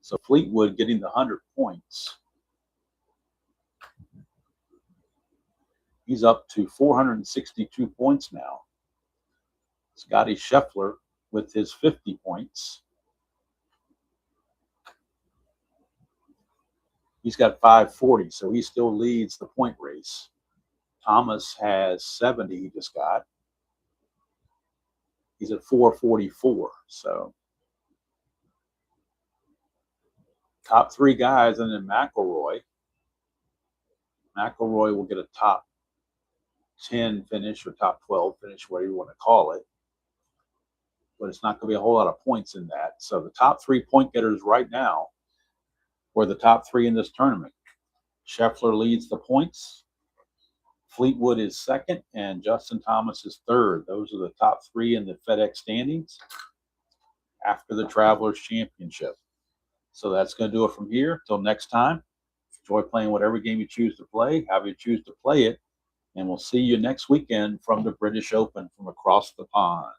So Fleetwood getting the 100 points. He's up to 462 points now. Scotty Scheffler with his 50 points. He's got 540, so he still leads the point race. Thomas has 70 he just got. He's at 444, so top 3 guys, and then McIlroy. McIlroy will get a top 10 finish or top 12 finish, whatever you want to call it. But it's not going to be a whole lot of points in that. So the top 3 point getters right now were the top 3 in this tournament. Scheffler leads the points. Fleetwood is second, and Justin Thomas is third. Those are the top 3 in the FedEx standings after the Travelers Championship. So that's going to do it from here. Till next time, enjoy playing whatever game you choose to play, however you choose to play it, and we'll see you next weekend from the British Open from across the pond.